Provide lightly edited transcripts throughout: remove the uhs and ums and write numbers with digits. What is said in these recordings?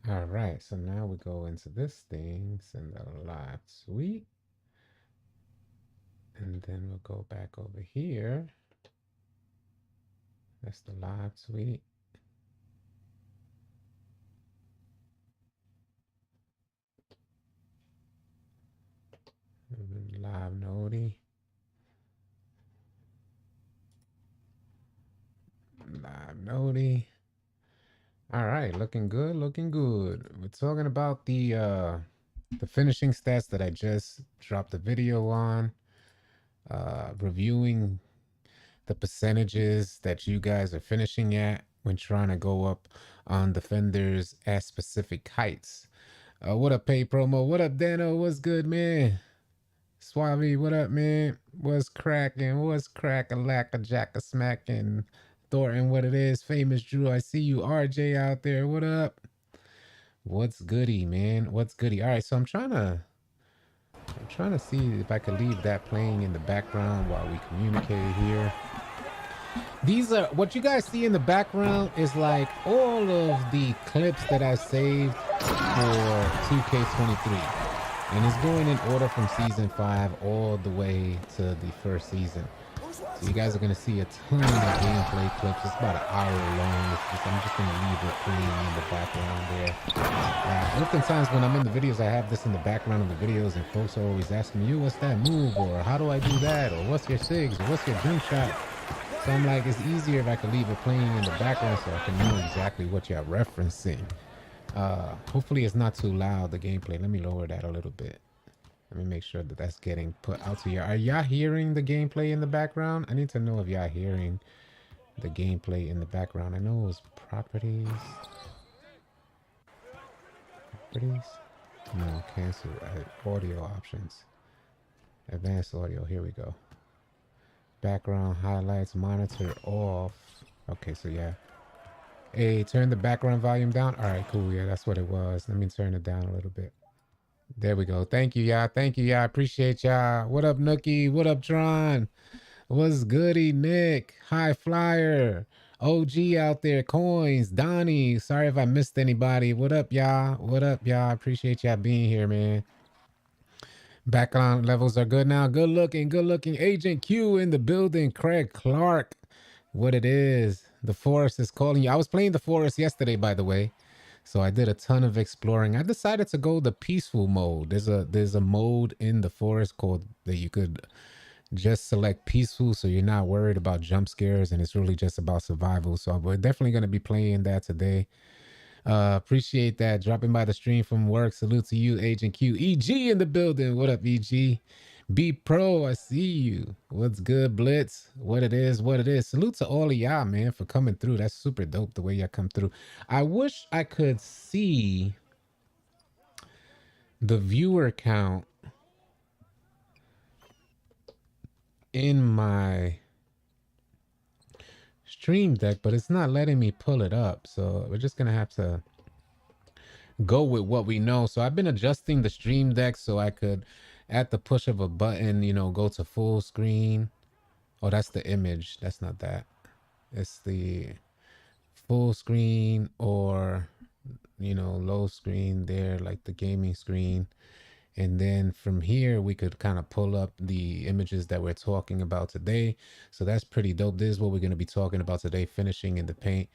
All right, so now we go into this things in the live suite. And then we'll go back over here. That's the live suite. Live noti. Live noti. All right, looking good, looking good. We're talking about the finishing stats that I just dropped a video on. Reviewing the percentages that you guys are finishing at when trying to go up on defenders at specific heights. What up, Pay Promo? What up, Dano? What's good, man? Suave, what up, man? What's cracking? What's crack-a-lack-a-jack-a smacking? Thornton, what it is? Famous Drew, I see you. RJ out there, what up? What's goody, man? What's goody? All right, so I'm trying to see if I could leave that playing in the background while we communicate here. These are what you guys see in the background is like all of the clips that I saved for 2K23. And it's going in order from season 5 all the way to the first season. So you guys are going to see a ton of gameplay clips. It's about an hour long. I'm just going to leave it playing in the background there. Oftentimes when I'm in the videos, I have this in the background of the videos and folks are always asking me, what's that move? Or how do I do that? Or what's your SIGs? Or what's your jump shot? So I'm like, it's easier if I could leave it playing in the background so I can know exactly what you're referencing. Hopefully it's not too loud, the gameplay. Let me lower that a little bit. Let me make sure that that's getting put out to you. Are y'all hearing the gameplay in the background? I need to know if y'all hearing the gameplay in the background. I know it was properties. Properties? No, cancel. Audio options. Advanced audio. Here we go. Background highlights, monitor off. Okay, so yeah. Hey, turn the background volume down. All right, cool. Yeah, that's what it was. Let me turn it down a little bit. There we go. Thank you, y'all. Thank you, y'all. Appreciate y'all. What up, Nookie? What up, Tron? What's goody, Nick? High Flyer. OG out there. Coins. Donnie. Sorry if I missed anybody. What up, y'all? What up, y'all? Appreciate y'all being here, man. Background levels are good now. Good looking, good looking. Agent Q in the building. Craig Clark. What it is. The forest is calling you. I was playing the forest yesterday, by the way. So I did a ton of exploring. I decided to go the peaceful mode. There's a mode in the forest called that you could just select peaceful, so you're not worried about jump scares, and it's really just about survival. So we're definitely going to be playing that today. Appreciate that. Dropping by the stream from work. Salute to you, Agent Q. EG in the building. What up, EG? B Pro, I see you. What's good, Blitz? What it is, what it is. Salute to all of y'all, man, for coming through. That's super dope the way y'all come through. I wish I could see the viewer count in my stream deck, but it's not letting me pull it up. So we're just going to have to go with what we know. So I've been adjusting the stream deck so I could, at the push of a button, you know, go to full screen. Oh, that's the image. That's not that. It's the full screen or, you know, low screen there, like the gaming screen. And then from here, we could kind of pull up the images that we're talking about today. So that's pretty dope. This is what we're going to be talking about today, finishing in the paint.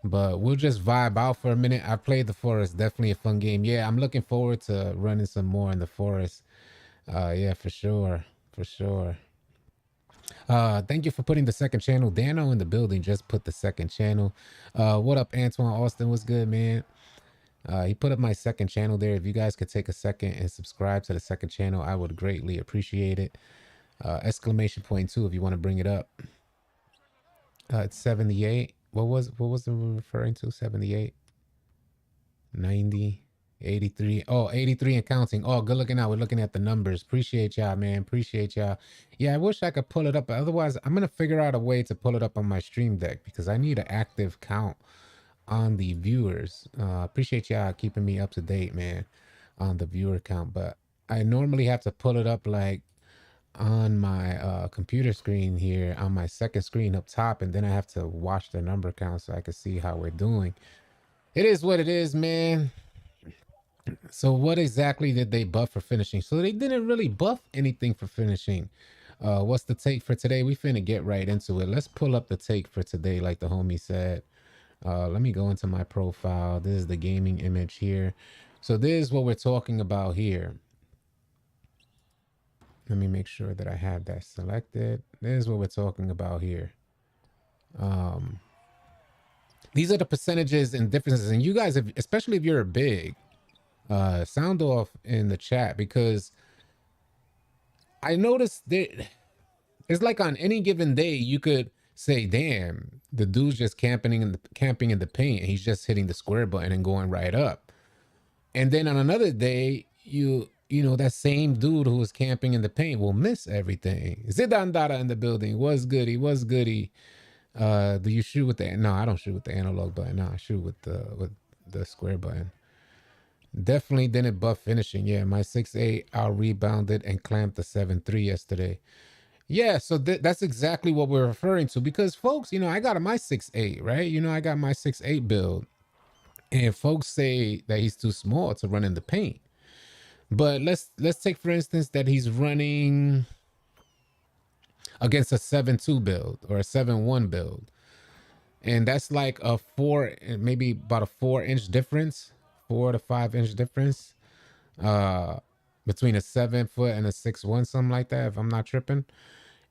But we'll just vibe out for a minute. I played the forest. Definitely a fun game. Yeah, I'm looking forward to running some more in the forest. Yeah, for sure. For sure. Thank you for putting the second channel. Dano in the building just put the second channel. What up, Antoine Austin? What's good, man? He put up my second channel there. If you guys could take a second and subscribe to the second channel, I would greatly appreciate it. Exclamation point 2 if you want to bring it up. It's 78. What was it referring to? 78, 90, 83. Oh, 83 and counting. Oh, good looking out. We're looking at the numbers. Appreciate y'all, man. Appreciate y'all. Yeah, I wish I could pull it up. But otherwise, I'm going to figure out a way to pull it up on my stream deck because I need an active count on the viewers. Appreciate y'all keeping me up to date, man, on the viewer count. But I normally have to pull it up like on my computer screen here on my second screen up top, and then I have to watch the number count so I can see how we're doing. It is what it is, man. So what exactly did they buff for finishing? So they didn't really buff anything for finishing. What's the take for today? We finna get right into it. Let's pull up the take for today, like the homie said. Let me go into my profile. This is the gaming image here. So this is what we're talking about here. Let me make sure that I have that selected. This is what we're talking about here. These are the percentages and differences. And you guys, especially if you're a big, sound off in the chat, because I noticed that it's like on any given day you could say, "Damn, the dude's just camping in the paint, and he's just hitting the square button and going right up." And then on another day, you know that same dude who was camping in the paint will miss everything. Zidan Dada in the building. Was goody? Was goody? Do you shoot with the? No, I don't shoot with the analog button. No, I shoot with the square button. Definitely didn't buff finishing. Yeah, my 6'8" out rebounded and clamped the 7'3" yesterday. Yeah, so that's exactly what we're referring to, because folks, you know, I got my 6'8", right? You know, I got my 6'8" build, and folks say that he's too small to run in the paint. But let's take for instance that he's running against a 7'2" build or a 7'1" build, and that's like a maybe about a 4-inch difference, 4 to 5 inch difference, between a 7 foot and a 6'1", something like that, if I'm not tripping.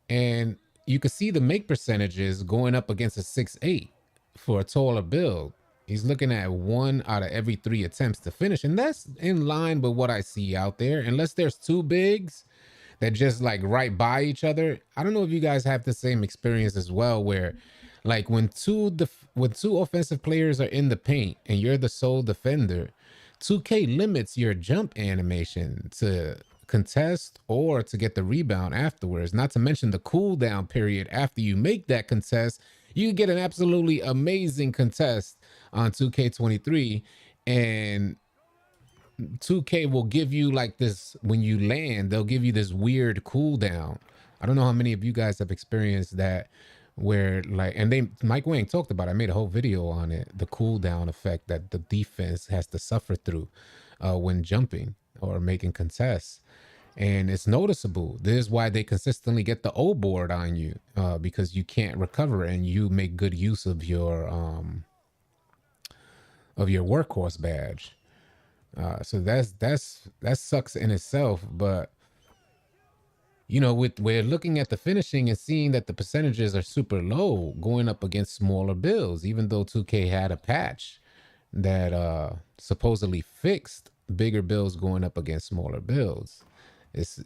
And you can see the make percentages going up against a 6'8" for a taller build. He's looking at 1 out of every 3 attempts to finish, and that's in line with what I see out there. Unless there's two bigs that just like right by each other. I don't know if you guys have the same experience as well, where like when two offensive players are in the paint and you're the sole defender, 2K limits your jump animation to contest or to get the rebound afterwards. Not to mention the cooldown period after you make that contest. You get an absolutely amazing contest on 2K23, and 2K will give you like this when you land, they'll give you this weird cooldown. I don't know how many of you guys have experienced that, where like, and Mike Wang talked about it. I made a whole video on it, the cooldown effect that the defense has to suffer through when jumping or making contests. And it's noticeable. This is why they consistently get the O board on you, because you can't recover and you make good use of your workhorse badge. So that sucks in itself. But you know, we're looking at the finishing and seeing that the percentages are super low going up against smaller builds, even though 2K had a patch that supposedly fixed bigger builds going up against smaller builds.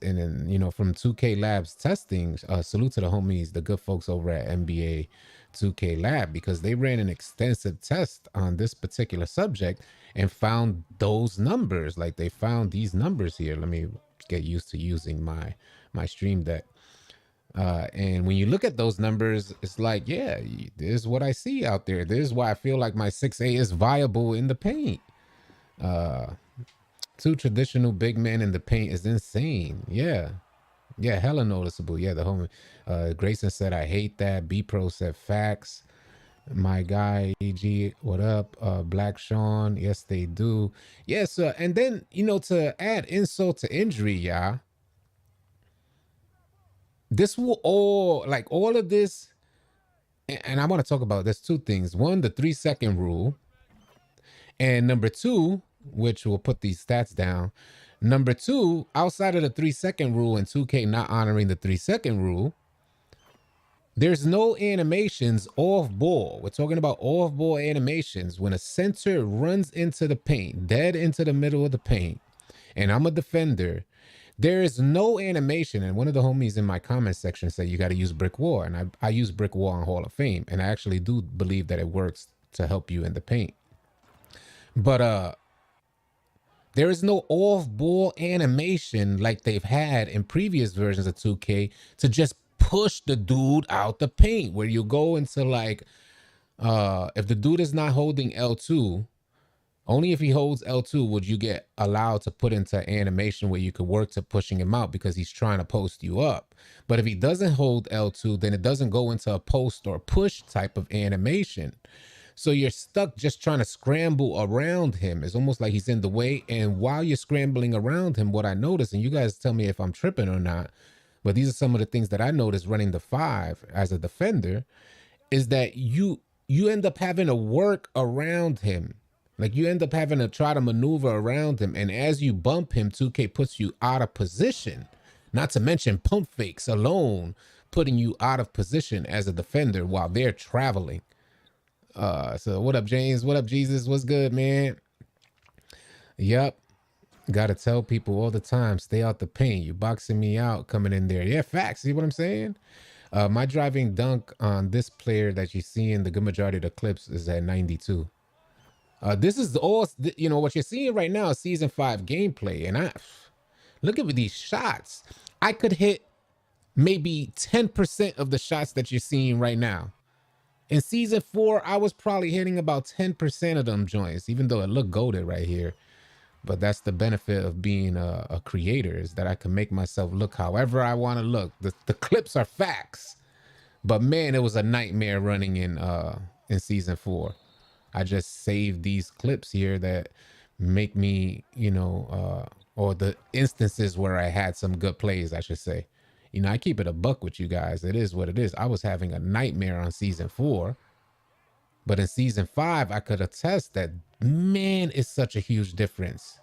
And then, you know, from 2K Labs testing, salute to the homies, the good folks over at NBA 2K Lab, because they ran an extensive test on this particular subject and found those numbers. Like they found these numbers here. Let me get used to using my stream deck. And when you look at those numbers, it's like, yeah, this is what I see out there. This is why I feel like my 6A is viable in the paint. Two traditional big men in the paint is insane. Yeah, hella noticeable. Yeah, the homie Grayson said, I hate that. B Pro said facts. My guy EG, what up? Black Sean, yes they do. Yes, and then, you know, to add insult to injury, yeah, this will all of this, and I want to talk about this two things. One, the 3-second rule, and number two, which will put these stats down. Number two, outside of the 3-second rule and 2K not honoring the 3-second rule, there's no animations off ball. We're talking about off ball animations when a center runs into the paint, dead into the middle of the paint, and I'm a defender. There is no animation. And one of the homies in my comment section said you got to use brick wall, and I use brick wall on Hall of Fame, and I actually do believe that it works to help you in the paint. But there is no off-ball animation like they've had in previous versions of 2K to just push the dude out the paint, where you go into like, if the dude is not holding L2, only if he holds L2 would you get allowed to put into animation where you could work to pushing him out because he's trying to post you up. But if he doesn't hold L2, then it doesn't go into a post or push type of animation. So you're stuck just trying to scramble around him. It's almost like he's in the way. And while you're scrambling around him, what I noticed, and you guys tell me if I'm tripping or not, but these are some of the things that I noticed running the five as a defender, is that you end up having to work around him. Like you end up having to try to maneuver around him. And as you bump him, 2K puts you out of position. Not to mention pump fakes alone, putting you out of position as a defender while they're traveling. So what up, James? What up, Jesus? What's good, man? Yep. Gotta tell people all the time, stay out the paint. You boxing me out coming in there. Yeah, facts. See what I'm saying? My driving dunk on this player that you see in the good majority of the clips is at 92. This is all, what you're seeing right now is season 5 gameplay. And I look at these shots. I could hit maybe 10% of the shots that you're seeing right now. In season 4, I was probably hitting about 10% of them joints, even though it looked goated right here. But that's the benefit of being a creator, is that I can make myself look however I want to look. The clips are facts. But man, it was a nightmare running in season 4. I just saved these clips here that make me, or the instances where I had some good plays, I should say. I keep it a buck with you guys. It is what it is. I was having a nightmare on season 4. But in season 5, I could attest that, man, it's such a huge difference.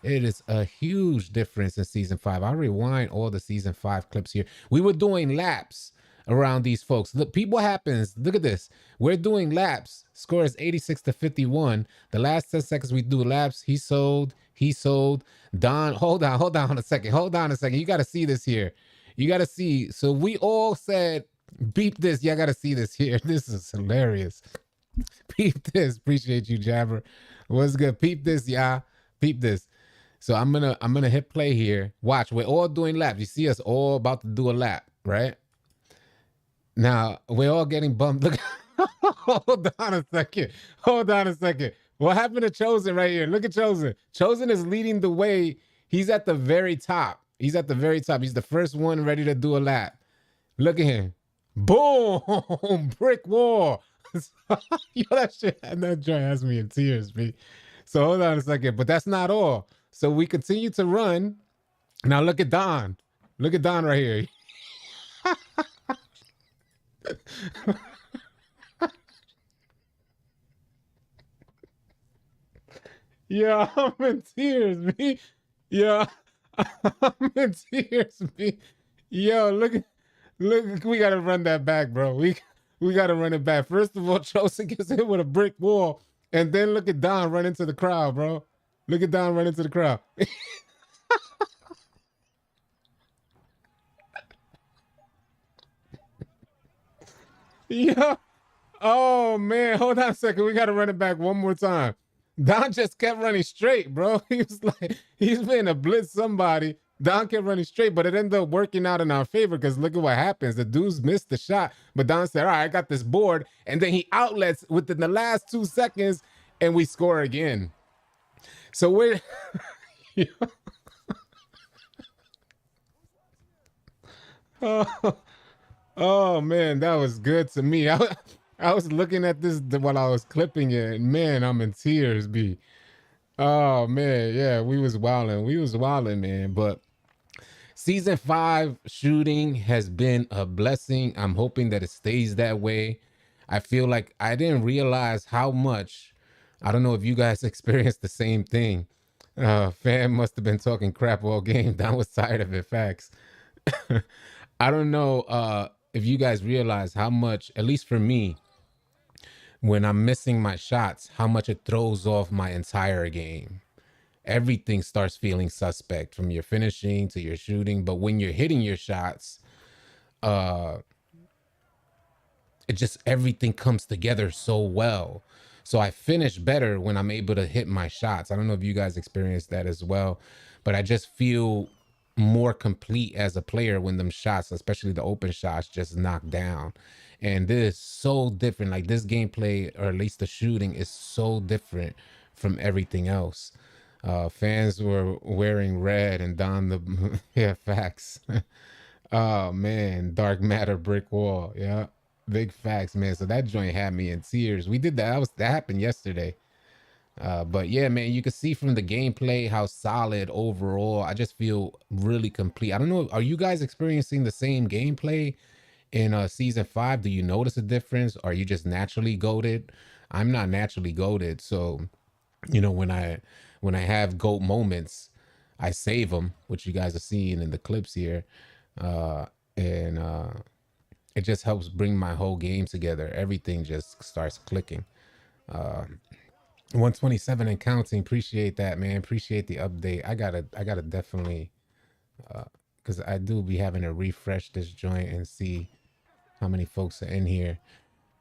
It is a huge difference in season 5. I'll rewind all the season 5 clips here. We were doing laps around these folks. Look, people happens. Look at this. We're doing laps. Score is 86 to 51. The last 10 seconds we do laps. He sold. He sold. Don, hold on a second. Hold on a second. You got to see this here. You got to see. So we all said, beep this. Y'all got to see this here. This is hilarious. Peep this. Appreciate you, Jabber. What's good? Peep this, y'all. Peep this. So I'm gonna hit play here. Watch, we're all doing laps. You see us all about to do a lap, right? Now we're all getting bumped. Look, hold on a second. Hold on a second. What happened to Chosen right here? Look at Chosen. Chosen is leading the way. He's at the very top. He's at the very top. He's the first one ready to do a lap. Look at him. Boom! Brick wall. Yo, that shit, that joint has me in tears, B. So hold on a second, but that's not all. So we continue to run. Now look at Don. Look at Don right here. Yeah, I'm in tears, B. Yeah, I'm in tears, B. Yo, look, we gotta run that back, bro. We gotta run it back. First of all, Chosen gets hit with a brick wall, and then look at Don run into the crowd, bro. Look at Don run into the crowd. Yeah. Oh man, hold on a second. We gotta run it back one more time. Don just kept running straight, bro. He was like, he's been to blitz somebody. Don kept running straight, but it ended up working out in our favor because look at what happens. The dudes missed the shot, but Don said, all right, I got this board. And then he outlets within the last 2 seconds and we score again. So we're. Oh, oh, man, that was good to me. I was looking at this while I was clipping it, and man, I'm in tears, B. Oh man, yeah, we was wilding. We was wilding, man. But season 5 shooting has been a blessing. I'm hoping that it stays that way. I feel like I didn't realize how much. I don't know if you guys experienced the same thing. Fam must have been talking crap all game. I was tired of it. Facts. I don't know if you guys realize how much, at least for me, when I'm missing my shots, how much it throws off my entire game. Everything starts feeling suspect, from your finishing to your shooting. But when you're hitting your shots, uh, it just, everything comes together so well. So I finish better when I'm able to hit my shots. I don't know if you guys experience that as well, but I just feel more complete as a player when them shots, especially the open shots, just knock down. And this is so different. Like this gameplay, or at least the shooting, is so different from everything else. Fans were wearing red and Don the yeah, facts. Oh man, dark matter brick wall. Yeah. Big facts, man. So that joint had me in tears. We did that. That happened yesterday. But yeah, man, you can see from the gameplay how solid overall. I just feel really complete. I don't know. Are you guys experiencing the same gameplay in season 5? Do you notice a difference? Or are you just naturally goated? I'm not naturally goated, so when I have goat moments, I save them, which you guys are seeing in the clips here, uh, and it just helps bring my whole game together. Everything just starts clicking. Uh, 127 and counting. Appreciate that, man. Appreciate the update. I gotta definitely, because I do be having to refresh this joint and see how many folks are in here.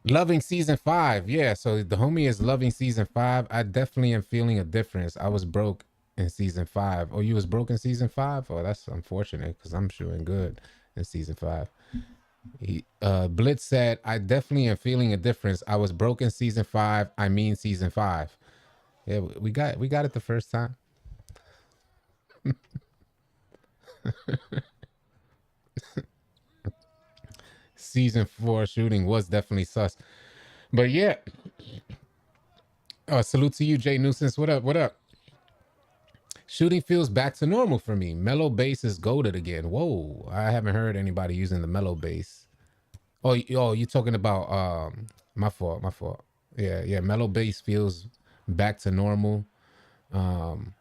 Loving season 5. Yeah, so the homie is loving season 5. I definitely am feeling a difference. I was broke in season 5. Oh, you was broke in season 5? Oh, that's unfortunate because I'm doing good in season 5. Blitz said, I definitely am feeling a difference. I was broke in season 5. I mean season 5. Yeah, we got it the first time. Season 4 shooting was definitely sus. But yeah, salute to you, Jay Nuisance. What up? What up? Shooting feels back to normal for me. Mellow bass is goaded again. Whoa, I haven't heard anybody using the mellow bass. Oh, you talking about my fault, my fault. Yeah, yeah, mellow bass feels back to normal. Um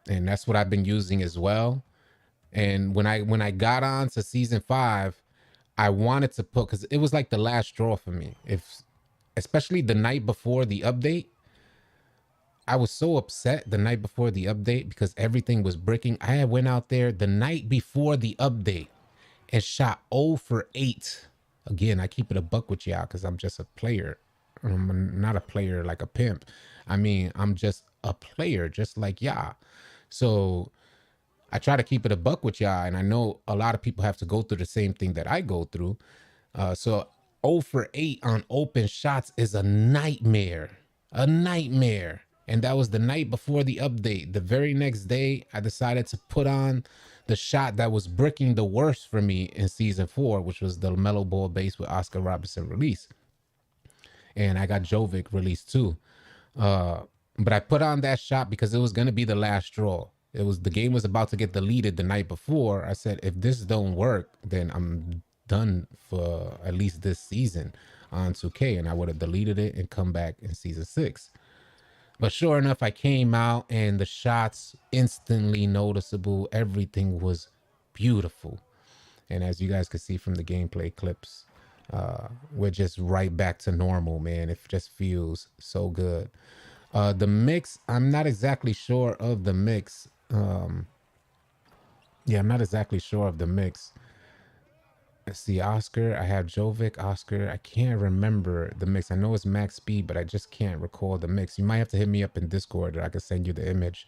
and that's what I've been using as well. And when I got on to season 5, I wanted to put, cuz it was like the last straw for me. If especially the night before the update, I was so upset the night before the update because everything was breaking. I had went out there the night before the update and shot 0 for 8. Again, I keep it a buck with y'all because I'm just a player. I'm not a player like a pimp. I mean, I'm just a player, just like y'all. So I try to keep it a buck with y'all, and I know a lot of people have to go through the same thing that I go through. So 0 for 8 on open shots is a nightmare. A nightmare. And that was the night before the update. The very next day, I decided to put on the shot that was bricking the worst for me in season 4, which was the mellow ball bass with Oscar Robertson release. And I got Jovic released too. Uh, but I put on that shot because it was gonna be the last straw. It was, the game was about to get deleted the night before. I said, if this don't work, then I'm done for at least this season on 2K, and I would have deleted it and come back in season 6. But sure enough, I came out and the shots instantly noticeable. Everything was beautiful. And as you guys can see from the gameplay clips, we're just right back to normal, man. It just feels so good. The mix, I'm not exactly sure of the mix. Yeah, I'm not exactly sure of the mix. Let's see, Oscar. I have Jovic, Oscar. I can't remember the mix. I know it's max speed, but I just can't recall the mix. You might have to hit me up in Discord, or I can send you the image.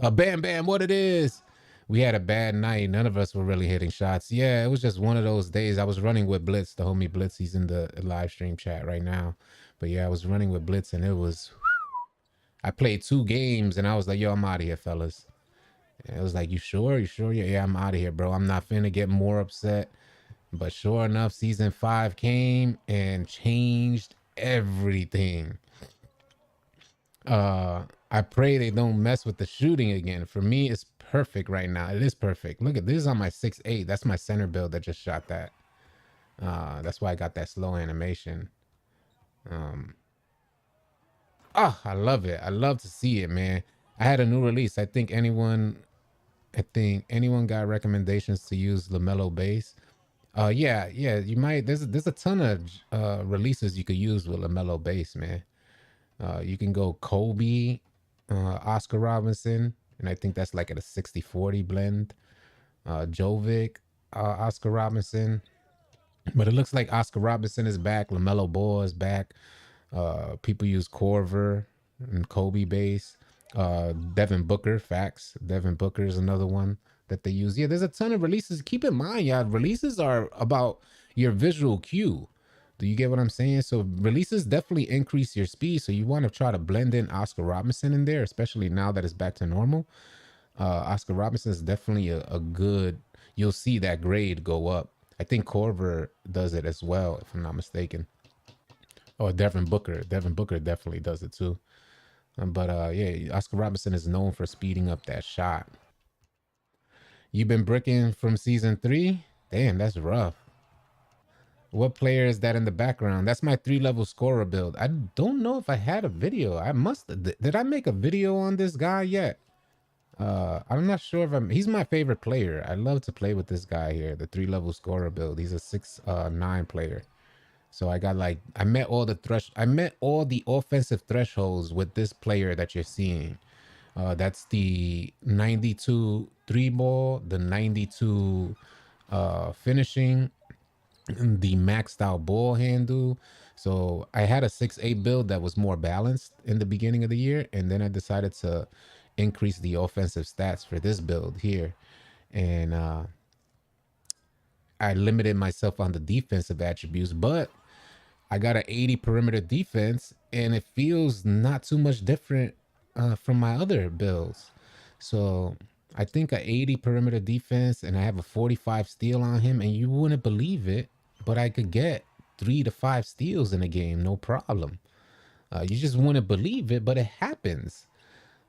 Bam Bam, what it is? We had a bad night. None of us were really hitting shots. Yeah, it was just one of those days. I was running with Blitz, the homie Blitz. He's in the live stream chat right now. But yeah, I was running with Blitz, and it was. I played 2 games, and I was like, "Yo, I'm out of here, fellas." And it was like, "You sure? You sure? Yeah, yeah, I'm out of here, bro. I'm not finna get more upset." But sure enough, season 5 came and changed everything. I pray they don't mess with the shooting again. For me, it's perfect right now. It is perfect. Look at this on my 6.8. That's my center build that just shot that. That's why I got that slow animation. I love it. I love to see it, man. I had a new release. I think anyone got recommendations to use LaMelo bass. Yeah, yeah, you might. There's a ton of releases you could use with LaMelo bass, man. You can go Kobe, Oscar Robinson, and I think that's like at a 60-40 blend. Jovic, Oscar Robinson. But it looks like Oscar Robinson is back. LaMelo Ball is back. People use Corver and Kobe bass. Devin Booker, facts. Devin Booker is another one that they use. Yeah, there's a ton of releases. Keep in mind, yeah, releases are about your visual cue. Do you get what I'm saying? So releases definitely increase your speed. So you want to try to blend in Oscar Robinson in there, especially now that it's back to normal. Oscar Robinson is definitely a good. You'll see that grade go up. I think Corver does it as well, if I'm not mistaken. Oh, Devin Booker. Devin Booker definitely does it too. But yeah, Oscar Robertson is known for speeding up that shot. You've been bricking from season 3? Damn, that's rough. What player is that in the background? That's my 3-level scorer build. I don't know if I had a video. I must. Did I make a video on this guy yet? I'm not sure if I'm. He's my favorite player. I love to play with this guy here, the 3-level scorer build. He's a 6'9" player. So I got like I met all the offensive thresholds with this player that you're seeing. That's the 92 three ball, the 92 finishing, the maxed out ball handle. So I had a 6'8" build that was more balanced in the beginning of the year, and then I decided to increase the offensive stats for this build here. And I limited myself on the defensive attributes, but I got an 80 perimeter defense, and it feels not too much different from my other builds. So I think a 80 perimeter defense, and I have a 45 steal on him, and you wouldn't believe it, but I could get 3 to 5 steals in a game, no problem. You just wouldn't believe it, but it happens.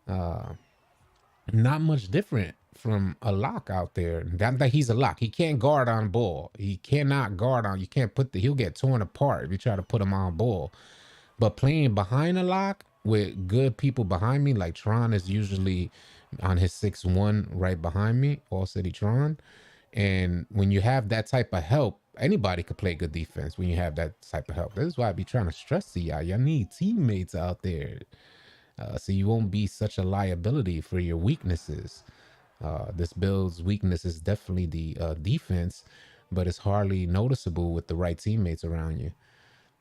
Not much different from a lock out there. That he's a lock. He can't guard on ball. He cannot guard on. You can't put he'll get torn apart if you try to put him on ball. But playing behind a lock with good people behind me, like Tron is usually on his 6'1" right behind me, All City Tron. And when you have that type of help, anybody could play good defense when you have that type of help. This is why I be trying to stress to y'all. Y'all need teammates out there. So you won't be such a liability for your weaknesses. This build's weakness is definitely the defense, but it's hardly noticeable with the right teammates around you.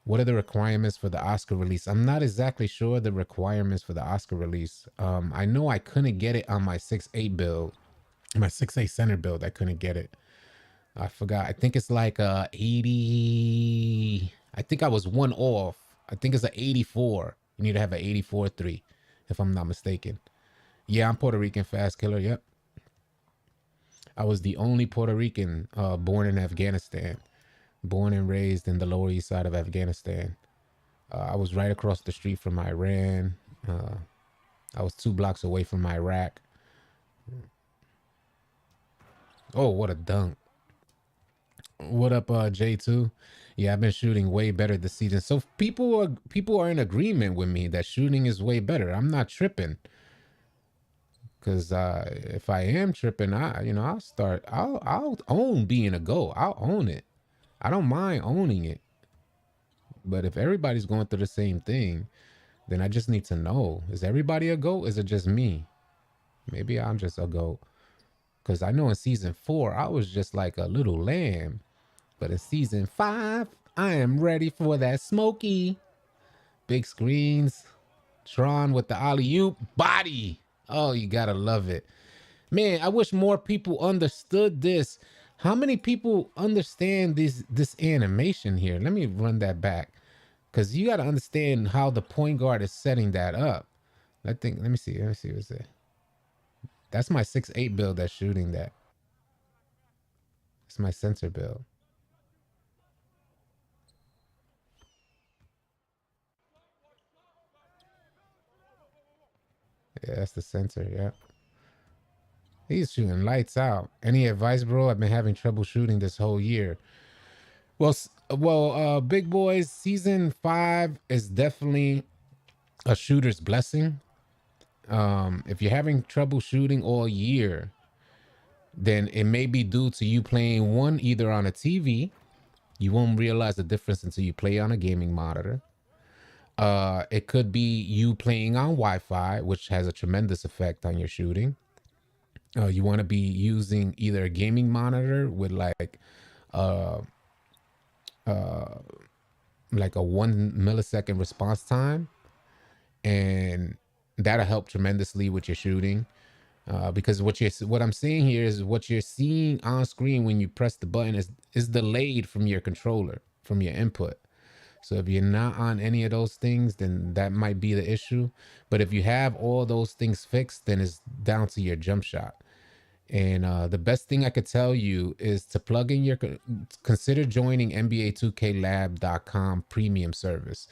What are the requirements for the Oscar release? I'm not exactly sure the requirements for the Oscar release. I know I couldn't get it on my 6'8" build, my 6'8" center build. I couldn't get it. I forgot. I think it's like 80. I think I was one off. I think it's an 84. You need to have an 84-3, if I'm not mistaken. Yeah, I'm Puerto Rican fast killer. Yep. I was the only Puerto Rican born in Afghanistan, born and raised in the Lower East Side of Afghanistan. I was right across the street from Iran. I was 2 blocks away from Iraq. Oh, what a dunk. What up, J2? Yeah, I've been shooting way better this season. So people are in agreement with me that shooting is way better. I'm not tripping. Cause if I am tripping, I'll own being a GOAT. I'll own it. I don't mind owning it. But if everybody's going through the same thing, then I just need to know, is everybody a GOAT? Is it just me? Maybe I'm just a GOAT. Cause I know in season 4, I was just like a little lamb. But in season 5, I am ready for that smoky. Big screens. Tron with the alley-oop body. Oh, you gotta love it. Man, I wish more people understood this. How many people understand this animation here? Let me run that back. Because you gotta understand how the point guard is setting that up. Let me see what's that. That's my 6'8" build that's shooting that. It's my sensor build. Yeah, that's the sensor, yeah. He's shooting lights out. Any advice, bro? I've been having trouble shooting this whole year. Big boys, season 5 is definitely a shooter's blessing. If you're having trouble shooting all year, then it may be due to you playing one either on a TV. You won't realize the difference until you play on a gaming monitor. It could be you playing on Wi-Fi, which has a tremendous effect on your shooting. You want to be using either a gaming monitor with uh, like a 1 millisecond response time, and that'll help tremendously with your shooting. Because what I'm seeing here is what you're seeing on screen when you press the button is delayed from your controller, from your input. So if you're not on any of those things, then that might be the issue. But if you have all those things fixed, then it's down to your jump shot. And the best thing I could tell you is to plug in your, consider joining NBA2KLab.com premium service,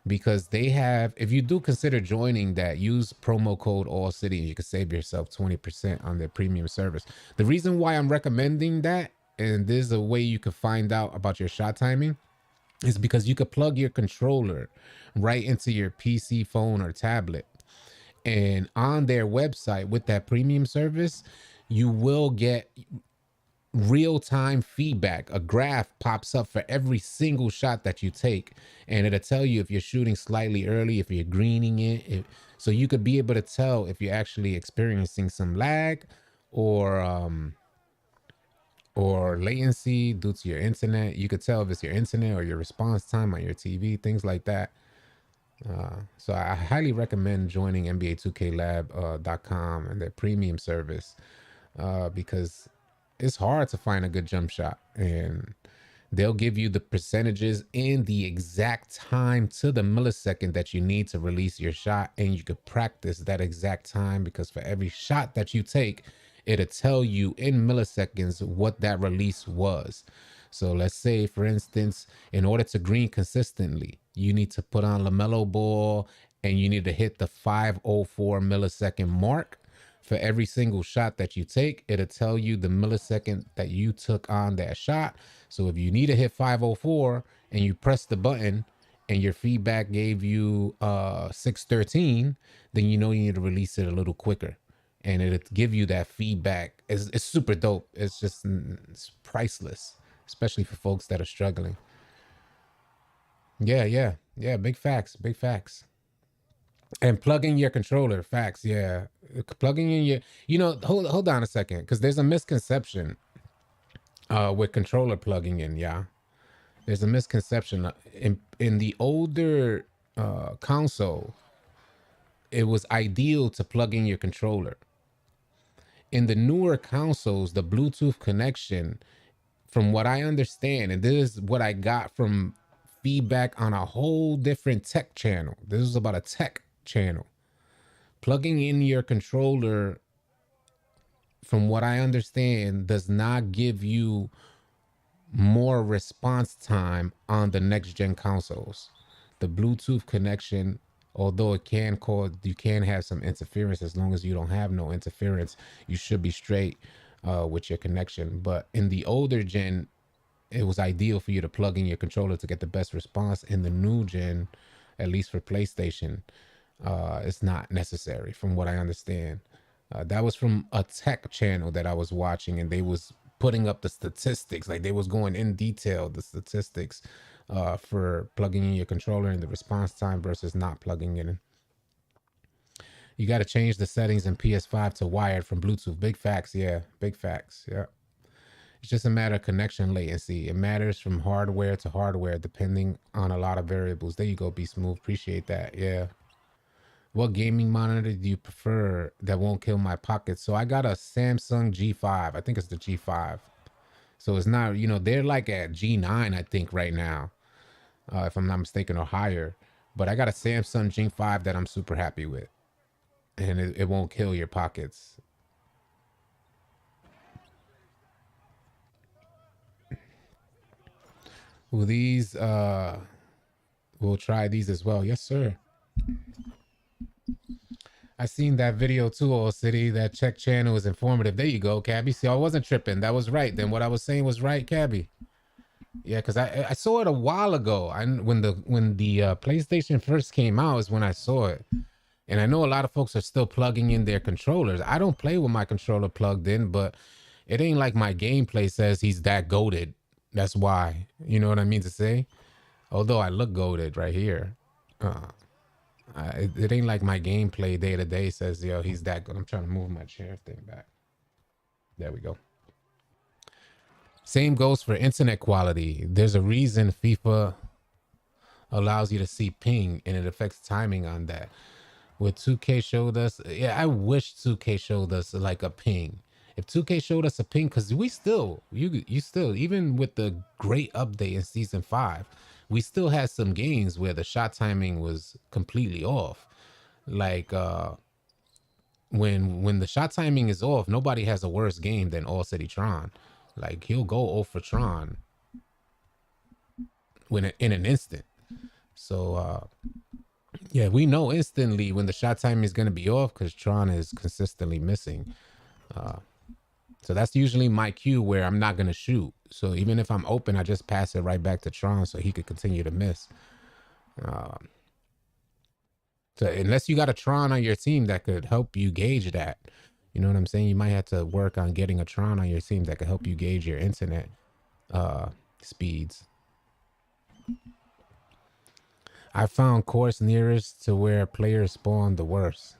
because they have, if you do consider joining that, use promo code All City and you can save yourself 20% on their premium service. The reason why I'm recommending that, and there's a way you can find out about your shot timing, is because you could plug your controller right into your PC, phone, or tablet. And on their website with that premium service, you will get real-time feedback. A graph pops up for every single shot that you take, and it'll tell you if you're shooting slightly early, if you're greening it, so you could be able to tell if you're actually experiencing some lag or latency due to your internet. You could tell if it's your internet or your response time on your TV, things like that. So I highly recommend joining NBA2KLab.com and their premium service, because it's hard to find a good jump shot, and they'll give you the percentages and the exact time to the millisecond that you need to release your shot, and you could practice that exact time, because for every shot that you take, it'll tell you in milliseconds what that release was. So let's say, for instance, in order to green consistently, you need to put on LaMelo Ball and you need to hit the 504 millisecond mark. For every single shot that you take, it'll tell you the millisecond that you took on that shot. So if you need to hit 504 and you press the button and your feedback gave you 613, then you know you need to release it a little quicker. And it'll give you that feedback. It's super dope. It's just, it's priceless, especially for folks that are struggling. Yeah, yeah, yeah. Big facts, big facts. And plugging your controller, facts, yeah. Plugging in your, hold on a second, because there's a misconception with controller plugging in, yeah. There's a misconception in the older console. It was ideal to plug in your controller. In the newer consoles, the Bluetooth connection, from what I understand, and this is what I got from feedback on a whole different tech channel. This is about a tech channel. Plugging in your controller, from what I understand, does not give you more response time on the next gen consoles. The Bluetooth connection, although it can cause, you can have some interference, as long as you don't have no interference, you should be straight with your connection. But in the older gen, it was ideal for you to plug in your controller to get the best response. In the new gen, at least for PlayStation, it's not necessary, from what I understand. That was from a tech channel that I was watching, and they was putting up the statistics, like they was going in detail the statistics for plugging in your controller and the response time versus not plugging in. You got to change the settings in PS5 to wired from Bluetooth. Big facts, yeah, big facts, yeah. It's just a matter of connection latency. It matters from hardware to hardware, depending on a lot of variables. There you go, Be Smooth. Appreciate that. Yeah. What gaming monitor do you prefer that won't kill my pockets? So I got a Samsung G5. I think it's the G5. So it's not, they're like at G9, I think, right now, if I'm not mistaken, or higher. But I got a Samsung G5 that I'm super happy with. And it won't kill your pockets. Well, these, we'll try these as well. Yes, sir. I seen that video too, Old City. That Czech channel is informative. There you go, Cabby. See, I wasn't tripping. That was right. Then what I was saying was right, Cabby. Yeah, because I saw it a while ago. When the PlayStation first came out is when I saw it, and I know a lot of folks are still plugging in their controllers. I don't play with my controller plugged in, but it ain't like my gameplay says he's that goated. That's why. You know what I mean to say? Although I look goated right here. It ain't like my gameplay day to day says, yo, he's that good. I'm trying to move my chair thing back. There we go. Same goes for internet quality. There's a reason FIFA allows you to see ping, and it affects timing on that. What 2K showed us, yeah, I wish 2K showed us like a ping. If 2K showed us a ping, because we still, you still, even with the great update in season 5, we still had some games where the shot timing was completely off. Like when the shot timing is off, nobody has a worse game than All City Tron. Like he'll go 0 for Tron in an instant. So yeah, we know instantly when the shot timing is gonna be off because Tron is consistently missing. So that's usually my cue where I'm not gonna shoot. So even if I'm open, I just pass it right back to Tron so he could continue to miss. So unless you got a Tron on your team that could help you gauge that, you know what I'm saying? You might have to work on getting a Tron on your team that could help you gauge your internet speeds. I found course nearest to where players spawn the worst.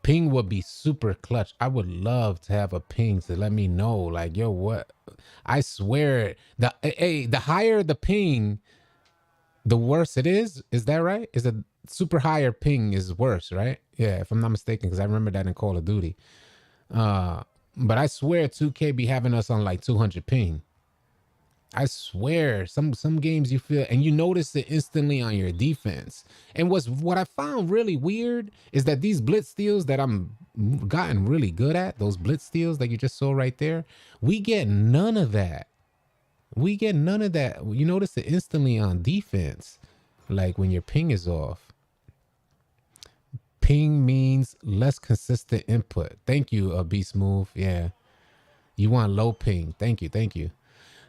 Ping would be super clutch. I would love to have a ping to let me know, like, yo, what? I swear, the higher the ping, the worse it is. Is that right? Is a super higher ping is worse, right? Yeah, if I'm not mistaken, because I remember that in Call of Duty. But I swear 2K be having us on like 200 ping. I swear, some games you feel, and you notice it instantly on your defense. And what I found really weird is that these blitz steals that I'm gotten really good at, those blitz steals that you just saw right there, we get none of that. We get none of that. You notice it instantly on defense, like when your ping is off. Ping means less consistent input. Thank you, Beast Move. Yeah, you want low ping. Thank you, thank you.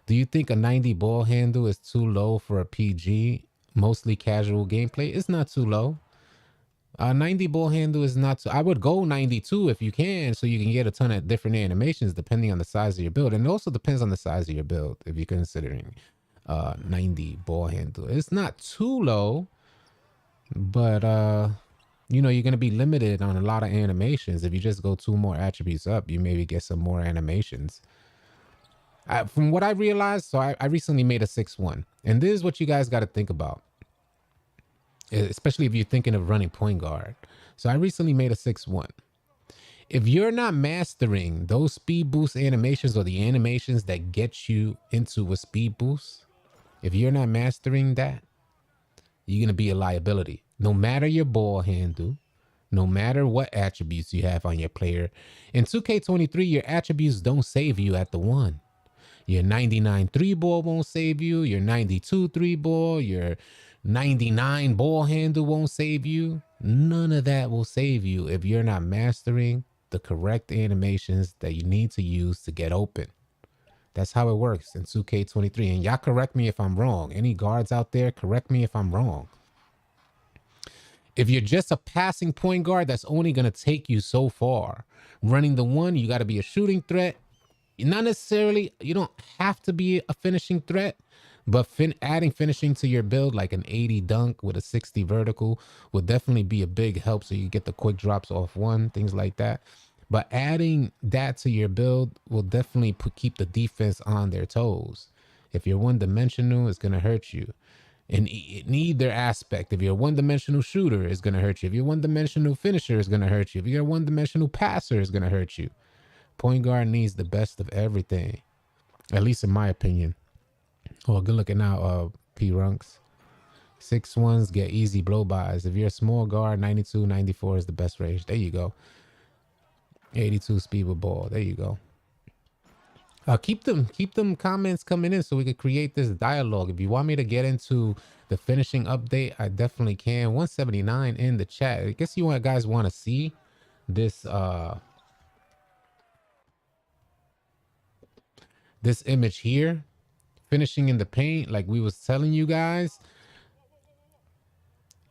Do you think a 90 ball handle is too low for a PG, mostly casual gameplay? It's not too low. A 90 ball handle is not too... I would go 92 if you can, so you can get a ton of different animations depending on the size of your build. And it also depends on the size of your build if you're considering 90 ball handle. It's not too low, but you know, you're going to be limited on a lot of animations. If you just go 2 more attributes up, you maybe get some more animations. From what I realized, so I recently made a 6-1. And this is what you guys got to think about, especially if you're thinking of running point guard. So I recently made a 6-1. If you're not mastering those speed boost animations or the animations that get you into a speed boost, if you're not mastering that, you're going to be a liability. No matter your ball handle, no matter what attributes you have on your player. In 2K23, your attributes don't save you at the 1. Your 99 3 ball won't save you. Your 92 3 ball, your 99 ball handle won't save you. None of that will save you if you're not mastering the correct animations that you need to use to get open. That's how it works in 2K23. And y'all correct me if I'm wrong. Any guards out there, correct me if I'm wrong. If you're just a passing point guard, that's only going to take you so far. Running the 1, you got to be a shooting threat. Not necessarily, you don't have to be a finishing threat, but adding finishing to your build, like an 80 dunk with a 60 vertical, will definitely be a big help so you get the quick drops off 1, things like that. But adding that to your build will definitely keep the defense on their toes. If you're one-dimensional, it's going to hurt you. In either aspect, if you're a one-dimensional shooter, it's going to hurt you. If you're a one-dimensional finisher, it's going to hurt you. If you're a one-dimensional passer, it's going to hurt you. Point guard needs the best of everything, at least in my opinion. Oh, good looking out, P Runks. 6-1s get easy blow-bys. If you're a small guard, 92, 94 is the best range. There you go. 82 speed with ball. There you go. Keep them comments coming in so we could create this dialogue. If you want me to get into the finishing update, I definitely can. 179 in the chat. I guess you guys want to see this this image here, finishing in the paint, like we was telling you guys.